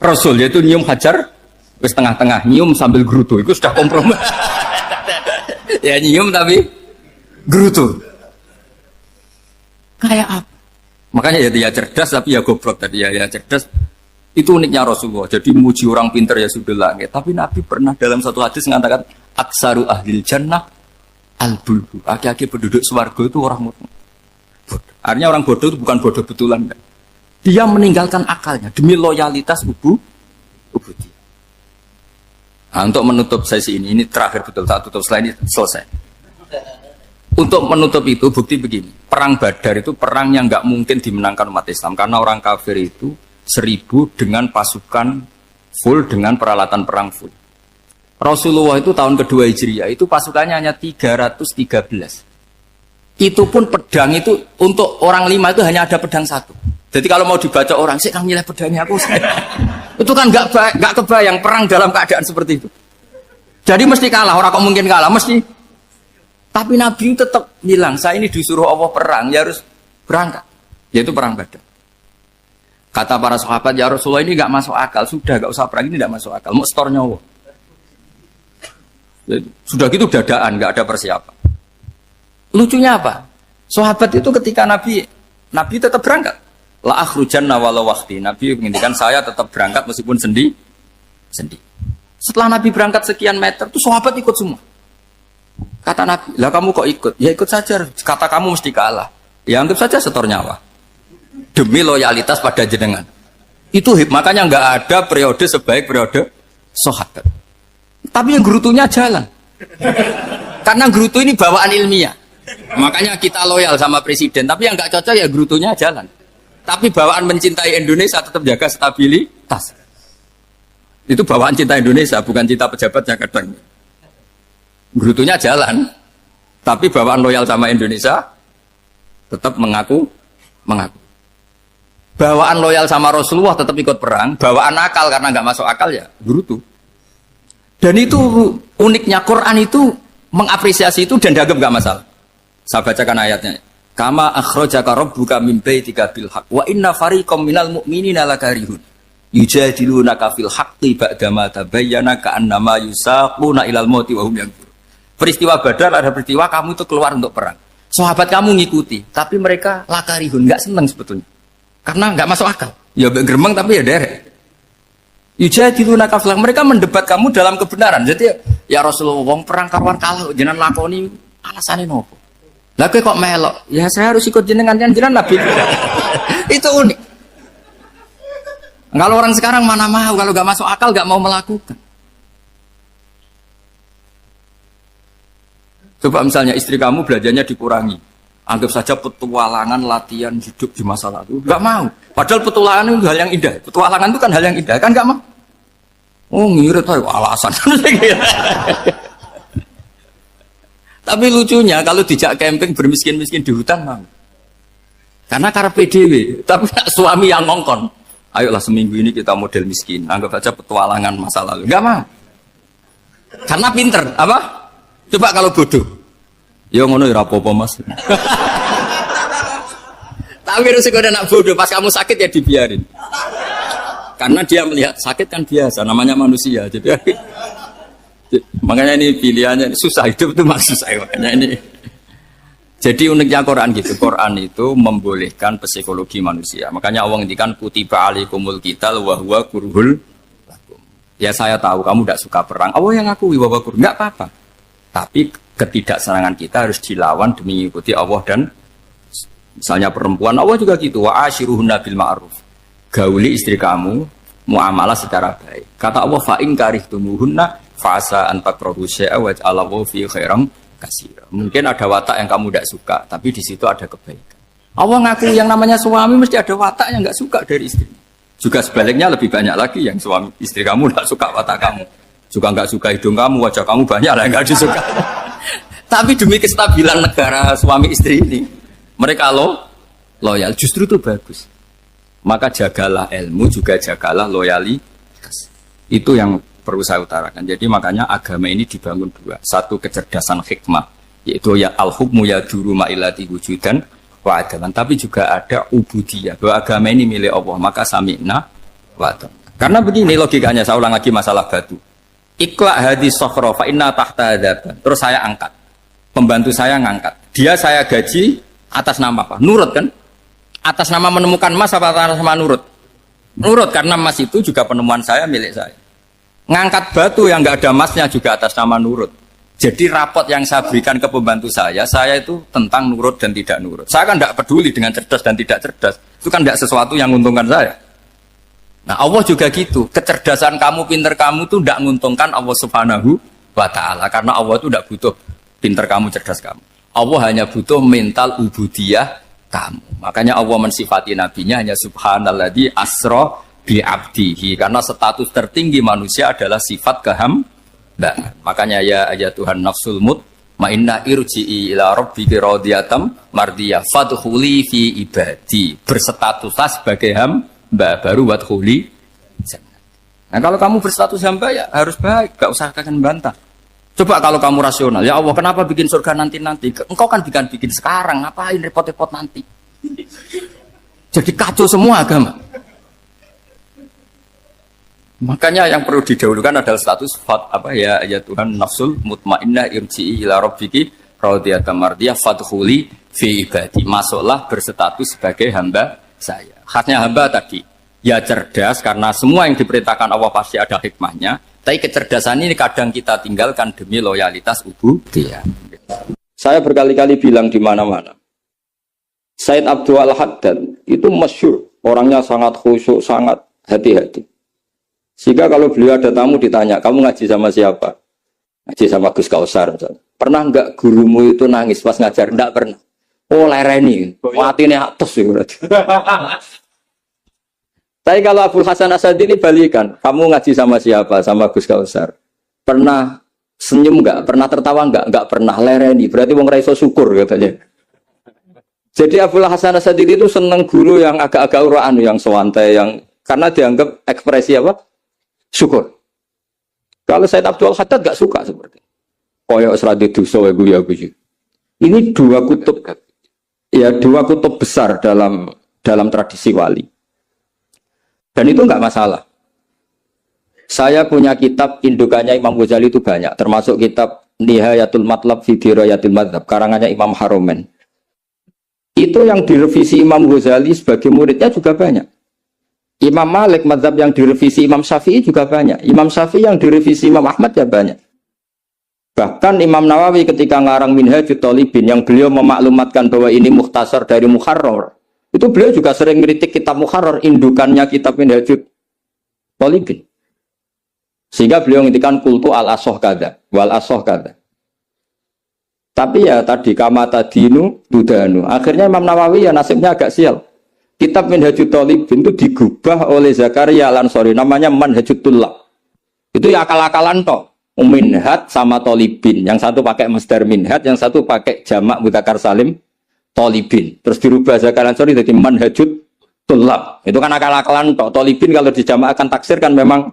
S2: Rasul, yaitu nyium Hajar, wis tengah-tengah nyium sambil gerutu, itu sudah kompromi. Ya nyium tapi gerutu. Kayak apa? Makanya ya cerdas tapi ya goblok tadi ya cerdas. Itu uniknya Rasulullah. Jadi muji orang pintar ya sudah lah. Tapi Nabi pernah dalam satu hadis mengatakan aksaru ahlil jannah al-bulbu. Aki-aki penduduk swarga itu orang bodoh. Artinya orang bodoh itu bukan bodoh betulan. Dia meninggalkan akalnya demi loyalitas ubudiyah. Nah, untuk menutup sesi ini terakhir betul, tak tutup setelah ini selesai. Untuk menutup itu bukti begini, perang Badar itu perang yang nggak mungkin dimenangkan umat Islam karena orang kafir itu 1000 dengan pasukan full dengan peralatan perang full. Rasulullah itu tahun kedua Hijriah itu pasukannya hanya 313. Itu pun pedang itu untuk orang 5 itu hanya ada pedang 1. Jadi kalau mau dibaca orang, sih kang nilai pedangnya aku. Itu kan nggak kebayang perang dalam keadaan seperti itu. Jadi mesti kalah, orang kok mungkin kalah, mesti. Tapi Nabi tetap bilang, saya ini disuruh Allah perang, ya harus berangkat. Yaitu perang Badar. Kata para sahabat, ya Rasulullah ini nggak masuk akal, sudah nggak usah perang, ini nggak masuk akal, mau store nyawa. Sudah gitu dadaan, nggak ada persiapan. Lucunya apa? Sahabat itu ketika Nabi tetap berangkat. La akhrujanna walau waqti. Nabi menginginkan saya tetap berangkat meskipun sendi. Setelah Nabi berangkat sekian meter, tuh sahabat ikut semua. Kata Nabi, lah kamu kok ikut? Ya ikut saja. Kata kamu mesti kalah. Ya anggap saja setor nyawa. Demi loyalitas pada jenengan. Itu makanya nggak ada periode sebaik periode sahabat. Tapi yang gerutunya jalan. Karena gerutu ini bawaan ilmiah. Makanya kita loyal sama presiden. Tapi yang nggak cocok ya gerutunya jalan. Tapi bawaan mencintai Indonesia tetap jaga stabilitas. Itu bawaan cinta Indonesia, bukan cinta pejabatnya kadang. Gerutunya jalan. Tapi bawaan loyal sama Indonesia tetap mengaku. Bawaan loyal sama Rasulullah tetap ikut perang. Bawaan akal karena nggak masuk akal ya gerutu. Dan itu uniknya Quran itu mengapresiasi itu dan dianggap nggak masalah. Saya bacakan ayatnya. Kama akhrajaka rabbuka min baitika bil haqq wa inna fariqam minal mu'minina lakarihun yujadilunaka fil haqqi ba'dama tabayyana ka'annama yusaquna ilal mauti wa hum yanzurun. Peristiwa Badar ada peristiwa kamu itu keluar untuk perang. Sahabat kamu ngikuti, tapi mereka lakarihun, enggak senang sebetulnya. Karena enggak masuk akal. Ya geremeng tapi ya derek. Yujadilunaka fil haqq, mereka mendebat kamu dalam kebenaran. Jadi ya Rasulullah wong perang karuan kalah jenengan lakoni alasane nopo? Lah kok melok? Ya saya harus ikut jenengan Nabi. Itu unik. Kalau orang sekarang mana mau, kalau gak masuk akal gak mau melakukan. Coba misalnya istri kamu belajarnya dikurangi. Anggap saja petualangan latihan hidup di masa lalu. Gak mau. Padahal petualangan itu hal yang indah. Petualangan itu kan hal yang indah, kan gak mau. Oh ngirit alasan. Tapi lucunya kalau dijak camping bermiskin-miskin di hutan mau. Karena PDW, tapi suami yang ngongkon. Ayolah seminggu ini kita model miskin, anggap saja petualangan masa lalu. Enggak mau. Karena pinter, apa? Coba kalau bodoh. Ya ngono ya rapopo Mas. Tapi resiko anak bodoh, pas kamu sakit ya dibiarin. Karena dia melihat sakit kan biasa, namanya manusia. Jadi makanya ini pilihannya susah, hidup itu maksud saya makanya ini. Jadi uniknya Quran gitu, Quran itu membolehkan psikologi manusia. Makanya Allah ngendikan kutiba alaikumul qital wa huwa kurhul lakum. Ya saya tahu kamu tidak suka perang. Allah yang ngakui wa huwa kurhul, enggak apa-apa. Tapi ketidaksenangan kita harus dilawan demi mengikuti Allah dan misalnya perempuan Allah juga gitu, wa ashiruhunna bil ma'ruf. Gauli istri kamu muamalah secara baik. Kata Allah fa in karihtumuhunna fasa antakrahu syai'a wa ja'alallahu fi khairam katsira. Mungkin ada watak yang kamu tidak suka, tapi di situ ada kebaikan. Allah ngaku yang namanya suami mesti ada watak yang nggak suka dari istri. Juga sebaliknya lebih banyak lagi yang suami istri kamu tidak suka watak kamu. Juga nggak suka hidung kamu, wajah kamu banyak lah yang nggak disuka. Tapi demi kestabilan negara suami istri ini, mereka loyal. Justru itu bagus. Maka jagalah ilmu, juga jagalah loyalitas. Itu yang perlu saya utarakan. Jadi makanya agama ini dibangun dua. Satu kecerdasan hikmah, yaitu ya al-hukmu ya duru ma'ilati wujudan wa adalan. Tapi juga ada ubudiyah, bahwa agama ini milik Allah. Maka sami'na wa adalan. Karena begini logikanya, saya ulang lagi masalah batu. Iqla hadis sokhro fa inna tahta adaban. Terus saya angkat. Pembantu saya ngangkat. Dia saya gaji atas nama apa? Nurut kan? Atas nama menemukan emas apa atas nama nurut? Nurut, karena emas itu juga penemuan saya, milik saya. Ngangkat batu yang nggak ada emasnya juga atas nama nurut. Jadi rapot yang saya berikan ke pembantu saya itu tentang nurut dan tidak nurut. Saya kan tidak peduli dengan cerdas dan tidak cerdas. Itu kan tidak sesuatu yang menguntungkan saya. Nah Allah juga gitu. Kecerdasan kamu, pinter kamu itu tidak menguntungkan Allah Subhanahu wa Ta'ala. Karena Allah itu tidak butuh pinter kamu, cerdas kamu. Allah hanya butuh mental ubudiyah kamu. Makanya Allah mensifati nabinya hanya subhanalladzi asra bi abdihi, karena status tertinggi manusia adalah sifat Mbak. Makanya ya Tuhan nafsul mut ma'inna irji'i ila rabbiki radiyatam mardiyah fadkhuli fi ibadi. Berstatuslah sebagai hamba baru wadkhuli jannah. Nah kalau kamu berstatus hamba ya harus baik, gak usah akan bantah. Coba kalau kamu rasional, ya Allah kenapa bikin surga nanti-nanti? Engkau kan bikin sekarang, ngapain repot-repot nanti? Jadi kacau semua agama. Makanya yang perlu didahulukan adalah status ya Tuhan nafsul mutmainnah irji'i ila rabbiki radiyatan mardiyah fadkhuli fi ibadi. Masuklah berstatus sebagai hamba saya. Khasnya hamba tadi ya cerdas karena semua yang diperintahkan Allah pasti ada hikmahnya. Tapi kecerdasan ini kadang kita tinggalkan demi loyalitas ubudiyah. Saya berkali-kali bilang di mana-mana. Said Abdul Al-Haddad itu masyhur, orangnya sangat khusyuk, sangat hati-hati. Sehingga kalau beliau ada tamu ditanya, kamu ngaji sama siapa? Ngaji sama Gus Kausar. Pernah enggak gurumu itu nangis pas ngajar? Enggak pernah. Oh lereni, hatinya atas ya berarti. Tapi kalau Abdul Hasan Asadi ini balikan, kamu ngaji sama siapa? Sama Gus Kausar. Pernah senyum enggak? Pernah tertawa enggak? Enggak pernah, lereni. Berarti wong raiso syukur katanya. Jadi Abdul Hasan Asadi itu senang guru yang agak-agak uraan, yang sewantai, yang karena dianggap ekspresi apa? Syukur. Kalau Said Abdul Haddad gak suka seperti koyok seradi dosa ya. Ini dua kutub besar dalam tradisi wali. Dan itu enggak masalah. Saya punya kitab indukannya Imam Ghazali itu banyak, termasuk kitab Nihayatul Matlab fi Dirayatil Madzhab karangannya Imam Haromen. Itu yang direvisi Imam Ghazali sebagai muridnya juga banyak. Imam Malik mazhab yang direvisi Imam Syafi'i juga banyak. Imam Syafi'i yang direvisi Imam Ahmad ya banyak. Bahkan Imam Nawawi ketika ngarang Minhajut Thalibin yang beliau memaklumatkan bahwa ini mukhtasar dari Muharrar. Itu beliau juga sering kritik kitab Muharrar, indukannya kitab Minhajut Thalibin. Sehingga beliau ngintikan kultu al-asoh kada, wal asoh kada. Tapi ya tadi kamata dinu dudanu. Akhirnya Imam Nawawi ya nasibnya agak sial. Kitab Minhajut Thalibin itu digubah oleh Zakaria Al-Ansari, namanya Manhajut Tullab. Itu ya akal-akalan toh. Minhaj sama Thalibin, yang satu pakai masdar minhaj, yang satu pakai jamak mudzakkar salim Thalibin. Terus dirubah Zakaria Al-Ansari jadi Manhajut Tullab. Itu kan akal-akalan toh. Thalibin kalau dijamak akan taksir kan memang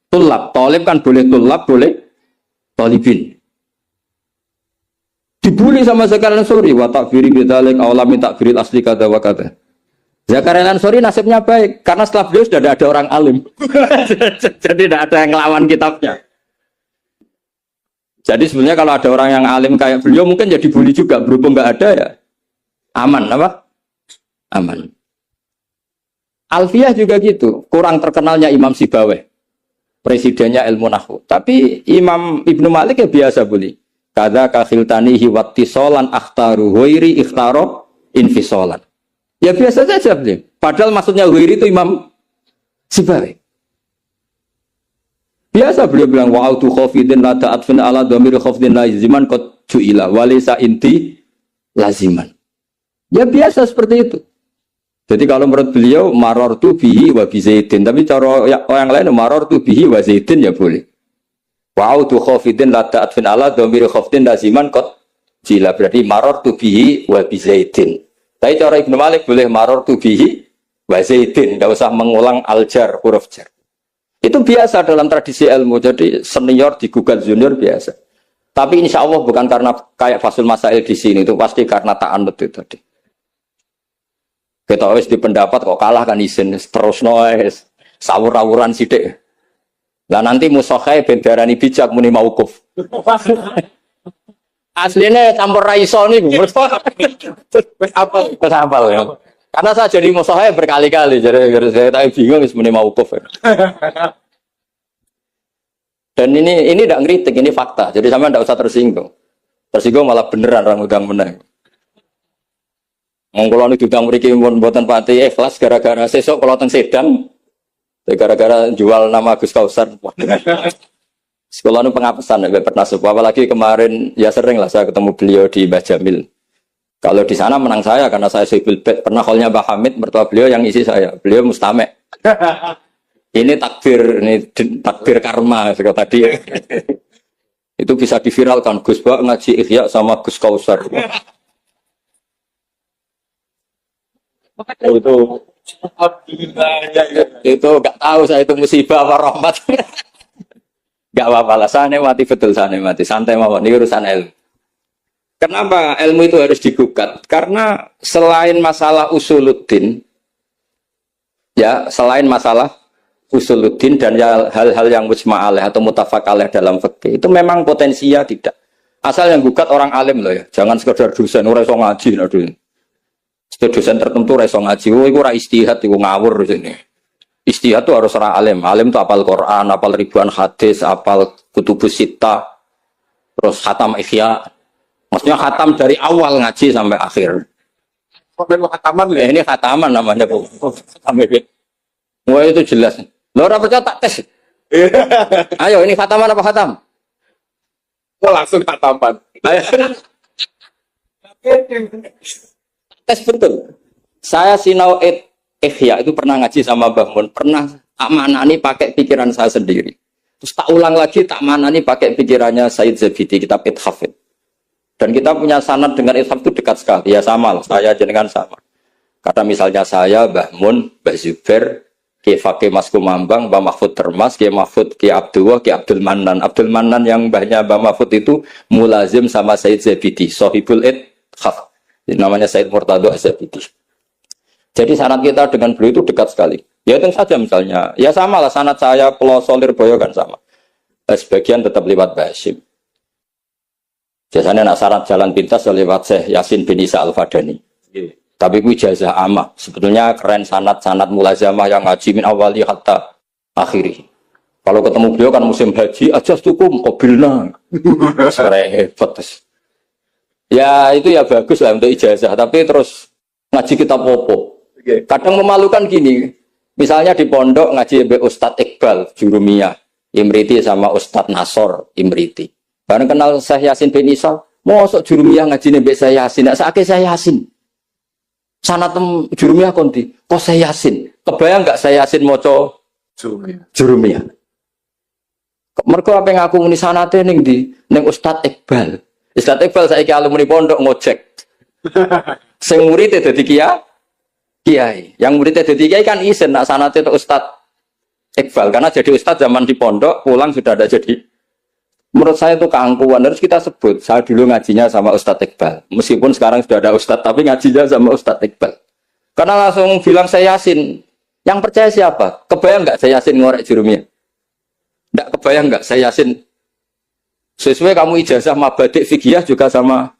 S2: Tullab. Thalib kan boleh Tullab, boleh Thalibin. Dibully sama Zakaria Al-Ansari, wa takfiri bidzalik awla min takfiril asli kada wa kada. Zakaria Al-Ansari nasibnya baik karena setelah beliau sudah ada orang alim. Jadi tidak ada yang ngelawan kitabnya. Jadi sebenarnya kalau ada orang yang alim kayak beliau mungkin jadi bully juga, berhubung nggak ada ya aman apa? Aman. Alfiyah juga gitu, kurang terkenalnya Imam Sibawayh, presidennya ilmu nahwu. Tapi Imam Ibnu Malik ya biasa bully. Kada kakhiltanihi wattisolan akhtaru ghairi ikhtaro infisolan. Ya biasa saja beliau. Padahal maksudnya ghairi itu Imam Sibawayh. Biasa beliau bilang wa'autu khafidin la ta'atfin ala dhamir khafidin laziman qad ju'ila walisa inti laziman. Ya biasa seperti itu. Jadi kalau menurut beliau marartu bihi wa bi zaidin, tapi cara orang lain marartu bihi wa zaidin ya boleh. Wa'autu khafidin la ta'atfin ala dhamir khafidin laziman qad ju'ila, berarti marartu bihi wa bi zaidin. Tapi cara Ibnu Malik boleh marartu bihi wa zaidin, tidak usah mengulang al-jar, huruf jar. Itu biasa dalam tradisi ilmu, jadi senior digugat junior biasa. Tapi insya Allah bukan karena kayak Fasul Masail di sini, itu pasti karena ta'anut itu tadi. Kita harus di pendapat kok kalah kan izin, terus noes, sawur-awuran sidik. Lah nanti musokhai bendarani bijak muni mauquf. Aslinya campur raiso nih, apa ya? Karena saya jadi musokhai berkali-kali, jadi saya tak bingung sebenarnya mauquf. Dan ini tidak ngeritik, ini fakta. Jadi sama tidak usah tersinggung. Tersinggung malah beneran orang udang menang. Mengkoloni udang mriki mboten pati ikhlas gara-gara sesuk kalau teng Sedang, gara-gara jual nama Gus Kausar. Sekolah nu pengapesan pernah sebuah, apalagi kemarin ya sering lah saya ketemu beliau di Mbah Jamil. Kalau di sana menang saya karena saya sipil bet. Pernah callnya Mbah Hamid, mertua beliau yang isi saya. Beliau mustamek. Ini takbir karma seperti tadi.
S1: Itu bisa diviralkan, Gus Bak ngaji Ihya sama Gus Kausar. Itu nggak tahu saya itu musibah apa rahmat. Nggak apa-apa lah, sana mati betul, sana mati santai mawon, ini urusan ilmu. Kenapa ilmu itu harus digugat? Karena selain masalah usuluddin, ya selain masalah usuluddin dan hal-hal yang mujma' alaih atau mutafaq alaih dalam fikih itu memang potensinya tidak. Asal yang gugat orang alim loh ya, jangan sekedar dosen ora iso ngaji lho. Dosen tertentu ora iso ngaji, iku ora istihad, iku ngawur di sini. Istihad itu harus orang alim. Alim itu apal Quran, apal ribuan hadis, apal kutubus sittah, terus khatam Ihya. Maksudnya khatam dari awal ngaji sampai akhir.
S3: Khataman ya?
S1: Ini khataman namanya, Bu. Wah itu jelas. Lo ora percaya tak tes. Ayo ini khataman apa khatam?
S3: Langsung khataman.
S1: Ayo. Tes betul. Saya sinau Ihya itu pernah ngaji sama Mbah Mun, pernah tak manani pakai pikiran saya sendiri. Terus tak ulang lagi tak manani pakai pikirannya Said Zabidi, kitab Ithaf. Dan kita punya sanad dengan Ithaf itu dekat sekali. Ya sama lah, saya jenengan sama. Kata misalnya saya, Mbah Mun, Mbah Zubair, Ki Fakih Mas Kumambang, Mbah Mahfud Termas, Ki Mahfud, Ki Abdullah, Ki Abdul Manan. Abdul Manan yang mbahnya Mbah Mahfud itu mulazim sama Said Zabidi, Sohibul Ithaf. Namanya Said Murtado Zabidi. Jadi sanad kita dengan beliau itu dekat sekali. Ya itu saja misalnya. Ya sama lah sanad saya Peloso Lirboyo kan sama. Sebagian tetap lewat Basim. Biasanya nak sanad jalan pintas lewat Syekh Yasin bin Isa Al-Fadani. Tapi itu ijazah amah. Sebetulnya keren sanad mulazamah yang ngaji min awali hatta akhiri. Kalau ketemu beliau kan musim haji, ajas tukum qabilna. Repot. Ya itu ya bagus lah untuk ijazah. Tapi terus ngaji kitab popo. Kadang memalukan gini, misalnya di pondok ngaji be Ustadz Iqbal Jurumiyah Imriti sama Ustadz Nasor Imriti. Bareng kenal Syekh Yasin bin Isa, mosok Jurumiyah ngaji be saya Yasin, sakit saya Yasin. Sanad Jurumiyah konti, kok saya Yasin? Kebayang nggak saya Yasin moco Jurumiyah? Mereka apa yang aku muni sanate ning di ning Ustadz Iqbal. Ustadz Iqbal saiki alumni pondok ngojek. Sing murid dadi kiai, yang muridnya jadi kiai kan izin nak sanate itu Ustadz Iqbal karena jadi Ustadz zaman di pondok pulang sudah ada jadi. Menurut saya itu keangkuhan harus kita sebut. Saya dulu ngajinya sama Ustadz Iqbal, meskipun sekarang sudah ada Ustadz tapi ngajinya sama Ustadz Iqbal. Karena langsung bilang saya Yasin. Yang percaya siapa? Kebayang nggak saya Yasin ngorek Jurumiyah? Nggak kebayang nggak saya Yasin? Sesuai kamu ijazah mabadik fikih juga sama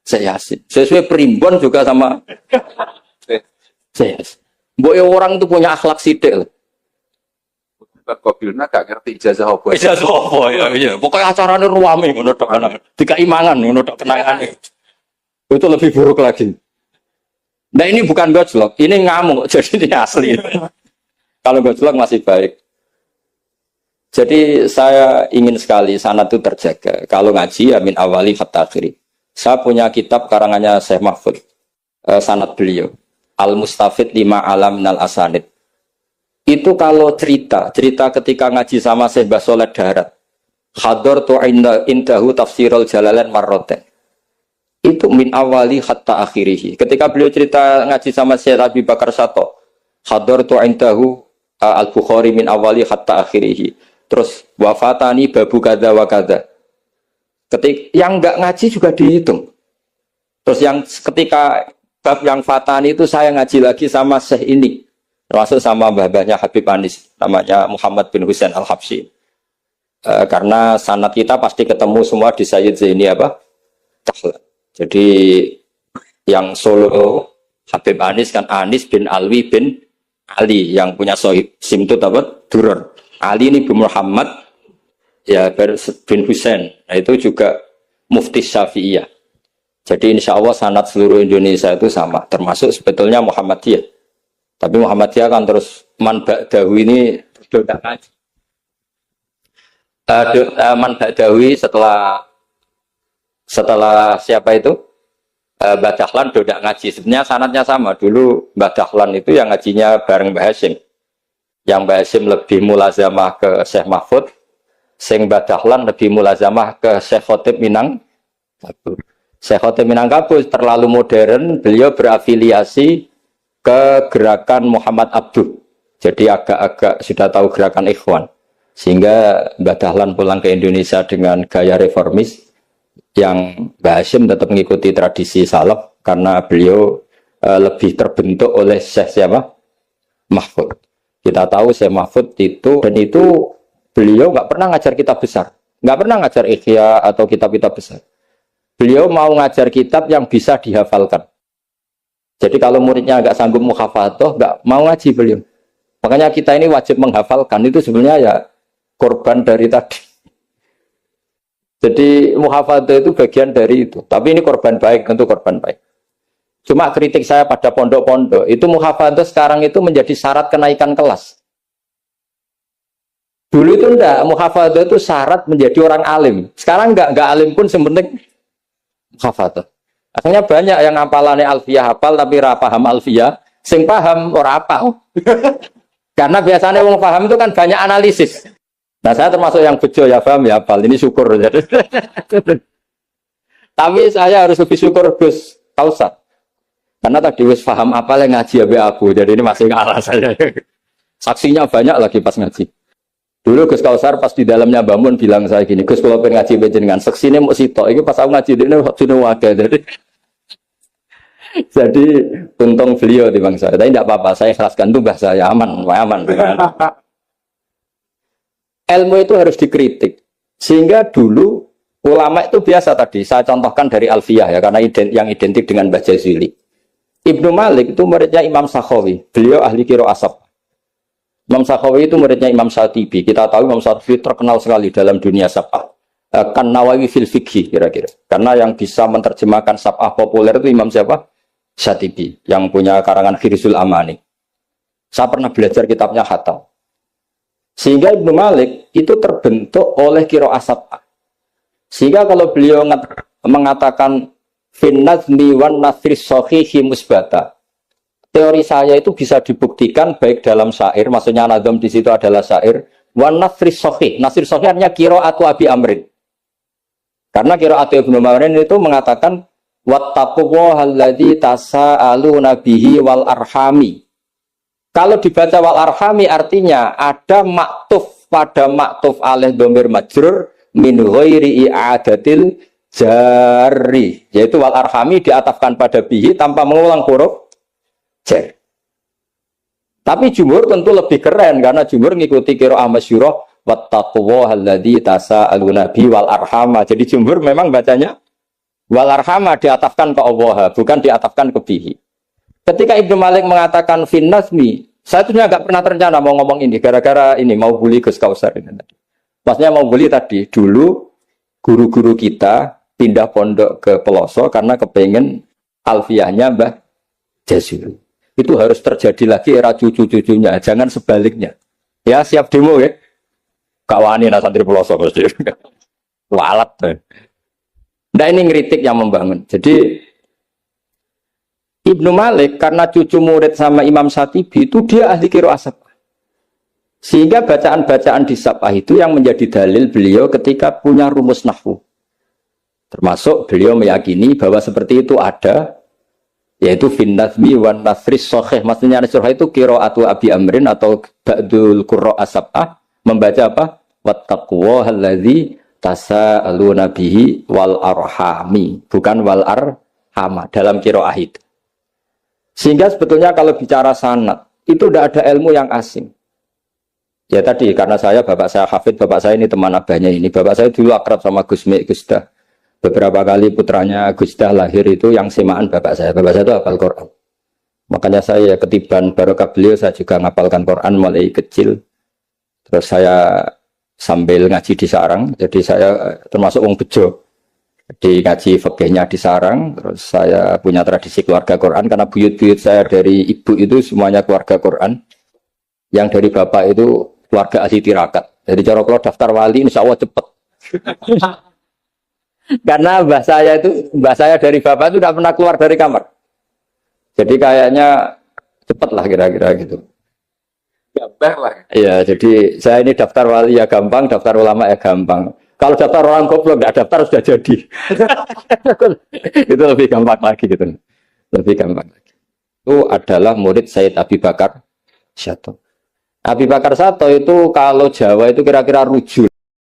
S1: saya Yasin. Sesuai primbon juga sama saya. Mbok orang itu punya akhlak sidik loh.
S3: Kobilna gak ngerti ijazah apa.
S1: Ijazah apa ya? Iya, pokoknya acaranya ruame ngono tok ana. Dikaimangan ngono tok kenangane. Itu lebih buruk lagi. Nah ini bukan gojlok, ini ngamuk. Jadi ini asli. Kalau gojlok masih baik. Jadi saya ingin sekali sanad itu terjaga. Kalau ngaji ya min awali hatta akhiri. Saya punya kitab karangannya Syekh Mahfud. Sanad beliau. Al-Mustafid lima alam minal asanid. Itu kalau cerita ketika ngaji sama Syekh Basolet Darat. Hador tu indahu tafsirul jalalain marroten. Itu min awali hatta akhirihi. Ketika beliau cerita ngaji sama Syekh Abi Bakar Sato. Hador tu indahu al-Bukhari min awali hatta akhirihi. Terus wafatani babu kada wa kada. Yang enggak ngaji juga dihitung. Terus yang ketika bab yang fatani itu saya ngaji lagi sama Syekh ini, termasuk sama mbah-mbahnya Habib Anis, namanya Muhammad bin Husain Al-Habsyi. Karena sanad kita pasti ketemu semua di Sayyid Zaini apa? Dahlan. Jadi yang Solo Habib Anis kan Anis bin Alwi bin Ali yang punya sohib simtut apa? Duror. Ali ini bin Muhammad ya bin Husain. Nah, itu juga mufti Syafi'iyah. Jadi insya Allah sanad seluruh Indonesia itu sama, termasuk sebetulnya Muhammadiyah. Tapi Muhammadiyah kan terus man ba'dawi ini tidak ngaji. Man ba'dawi setelah siapa itu? Mbah Dahlan tidak ngaji. Sebenarnya sanadnya sama. Dulu Mbah Dahlan itu yang ngajinya bareng Mbah Hasyim. Yang Mbah Hasyim lebih mulazamah ke Syekh Mahfud. sing badahlan lebih mulazamah ke Syekh Khotib Minangkabau. Syekh Khotib Minangkabau terlalu modern, beliau berafiliasi ke gerakan Muhammad Abduh. Jadi agak-agak sudah tahu gerakan Ikhwan. Sehingga Mbah Dahlan pulang ke Indonesia dengan gaya reformis yang Mbah Hashim tetap mengikuti tradisi salaf karena beliau lebih terbentuk oleh Syekh siapa? Mahfud. Kita tahu Syekh Mahfud itu, dan itu beliau nggak pernah ngajar kitab besar, nggak pernah ngajar Ikhya atau kitab-kitab besar. Beliau mau ngajar kitab yang bisa dihafalkan. Jadi kalau muridnya nggak sanggup muhafadzah, nggak mau ngaji beliau. Makanya kita ini wajib menghafalkan, itu sebenarnya ya korban dari tadi. Jadi muhafadzah itu bagian dari itu. Tapi ini korban baik, tentu korban baik. Cuma kritik saya pada pondok-pondok, itu muhafadzah sekarang itu menjadi syarat kenaikan kelas. Dulu itu enggak, muhafadzah itu syarat menjadi orang alim. Sekarang enggak alim pun sepenting muhafadzah. Akhirnya banyak yang ngapalannya alfiyah hafal tapi ora paham alfiyah, sing paham ora hafal. Karena biasanya wong paham itu kan banyak analisis. Nah, saya termasuk yang bejo ya paham ya hafal. Ini syukur. Tapi saya harus lebih syukur Gus Kausar. Karena tadi wis paham apa yang ngaji abe aku. Jadi ini masih ngalah saya. Saksinya banyak lagi pas ngaji. Dulu Gus Kausar pas di dalamnya bangun bilang saya gini, Gus kalau pengen ngaji dengan saksinya mau sitok. Ini pas aku ngaji ini waktunya wakil. Jadi untung beliau di bang saya. Tapi tidak apa-apa. Saya ikhlaskan itu bahasa saya aman. Ilmu itu harus dikritik. Sehingga dulu ulama itu biasa tadi. Saya contohkan dari Alfiyah ya. Karena yang identik dengan Mbah Jazuli. Ibnu Malik itu muridnya Imam Sakhawi. Beliau ahli qiraah asab. Imam Sakhawi itu muridnya Imam Syatibi. Kita tahu Imam Syatibi terkenal sekali dalam dunia sab'ah. Kan Nawawi fil fikhi kira-kira. Karena yang bisa menerjemahkan sab'ah populer itu Imam siapa? Syatibi. Yang punya karangan Khirzul Amani. Saya pernah belajar kitabnya Khatam. Sehingga Ibnu Malik itu terbentuk oleh qiraah sab'ah. Sehingga kalau beliau mengatakan fin nazmi wan nasri sahihi musbata. Teori saya itu bisa dibuktikan baik dalam syair, maksudnya nazam di situ adalah syair, wan nasri sahih. Nasri sahih artinya qiraatu Abi Amrin. Karena qiraatu Ibnu Amrin itu mengatakan wattaqullahalladzi tasaaluna bihi wal arhami. Kalau dibaca wal arhami artinya ada maktuf pada maktuf alih dhamir majrur min ghairi i'adatil jari, yaitu wal arhami diatafkan pada bihi tanpa mengulang huruf jar. Tapi jumhur tentu lebih keren karena jumhur ngikuti qiraah masyhurah wattaqullahalladzi tasaaluna bihi wal arhama. Jadi jumhur memang bacanya wal arhama diatafkan ke Allah, bukan diatafkan ke bihi. Ketika Ibnu Malik mengatakan fin nazmi, saya tuh nggak pernah terencana mau ngomong ini gara-gara ini mau bully Gus Kausar ini tadi. Maksudnya mau bully tadi dulu guru-guru kita pindah pondok ke Peloso karena kepengen alfiyahnya Mbah Jazuli. Itu harus terjadi lagi era cucu-cucunya, jangan sebaliknya. Ya siap demo ya. Kawani nah santri Peloso pasti. Walat. Nah ini ngeritik yang membangun. Jadi Ibnu Malik karena cucu murid sama Imam Syatibi itu dia ahli qiraah sab'ah. Sehingga bacaan-bacaan di sab'ah itu yang menjadi dalil beliau ketika punya rumus nahwu. Termasuk beliau meyakini bahwa seperti itu ada, yaitu fin nazmi wan nasris sahih. Maksudnya nasrah itu qiraatu Abi Amrin atau ba'dul qurra sab'ah membaca apa? Wattaqullahalladzi tasaaluna bihi wal arhami, bukan wal arhama dalam qiraah itu. Sehingga sebetulnya kalau bicara sanad itu tidak ada ilmu yang asing. Ya tadi karena bapak saya hafid, bapak saya ini teman abahnya ini. Bapak saya dulu akrab sama Gus Mek, Gus Dah. Beberapa kali putranya Gus Dah lahir itu yang semaan bapak saya. Bapak saya itu hafal Quran. Makanya saya ketiban barokah beliau saya juga ngapalkan Quran mulai kecil. Terus saya sambil ngaji di sarang. Jadi saya termasuk wong bejo. Di ngaji fikihnya di sarang, terus saya punya tradisi keluarga Quran karena buyut-buyut saya dari ibu itu semuanya keluarga Quran, yang dari bapak itu keluarga ahli tirakat. Jadi cara kalau daftar wali insya Allah cepet. Karena mbah saya dari bapak itu tidak pernah keluar dari kamar. Jadi kayaknya cepet lah kira-kira gitu.
S3: Dah lah.
S4: Iya, jadi saya ini daftar wali ya gampang, daftar ulama ya gampang. Kalau daftar orang goblok nggak daftar sudah jadi. Itu lebih gampang lagi gitu. Lebih gampang lagi. Itu adalah murid Sayyid Abi Bakar Syato. Abi Bakar Syato itu kalau Jawa itu kira-kira rujul.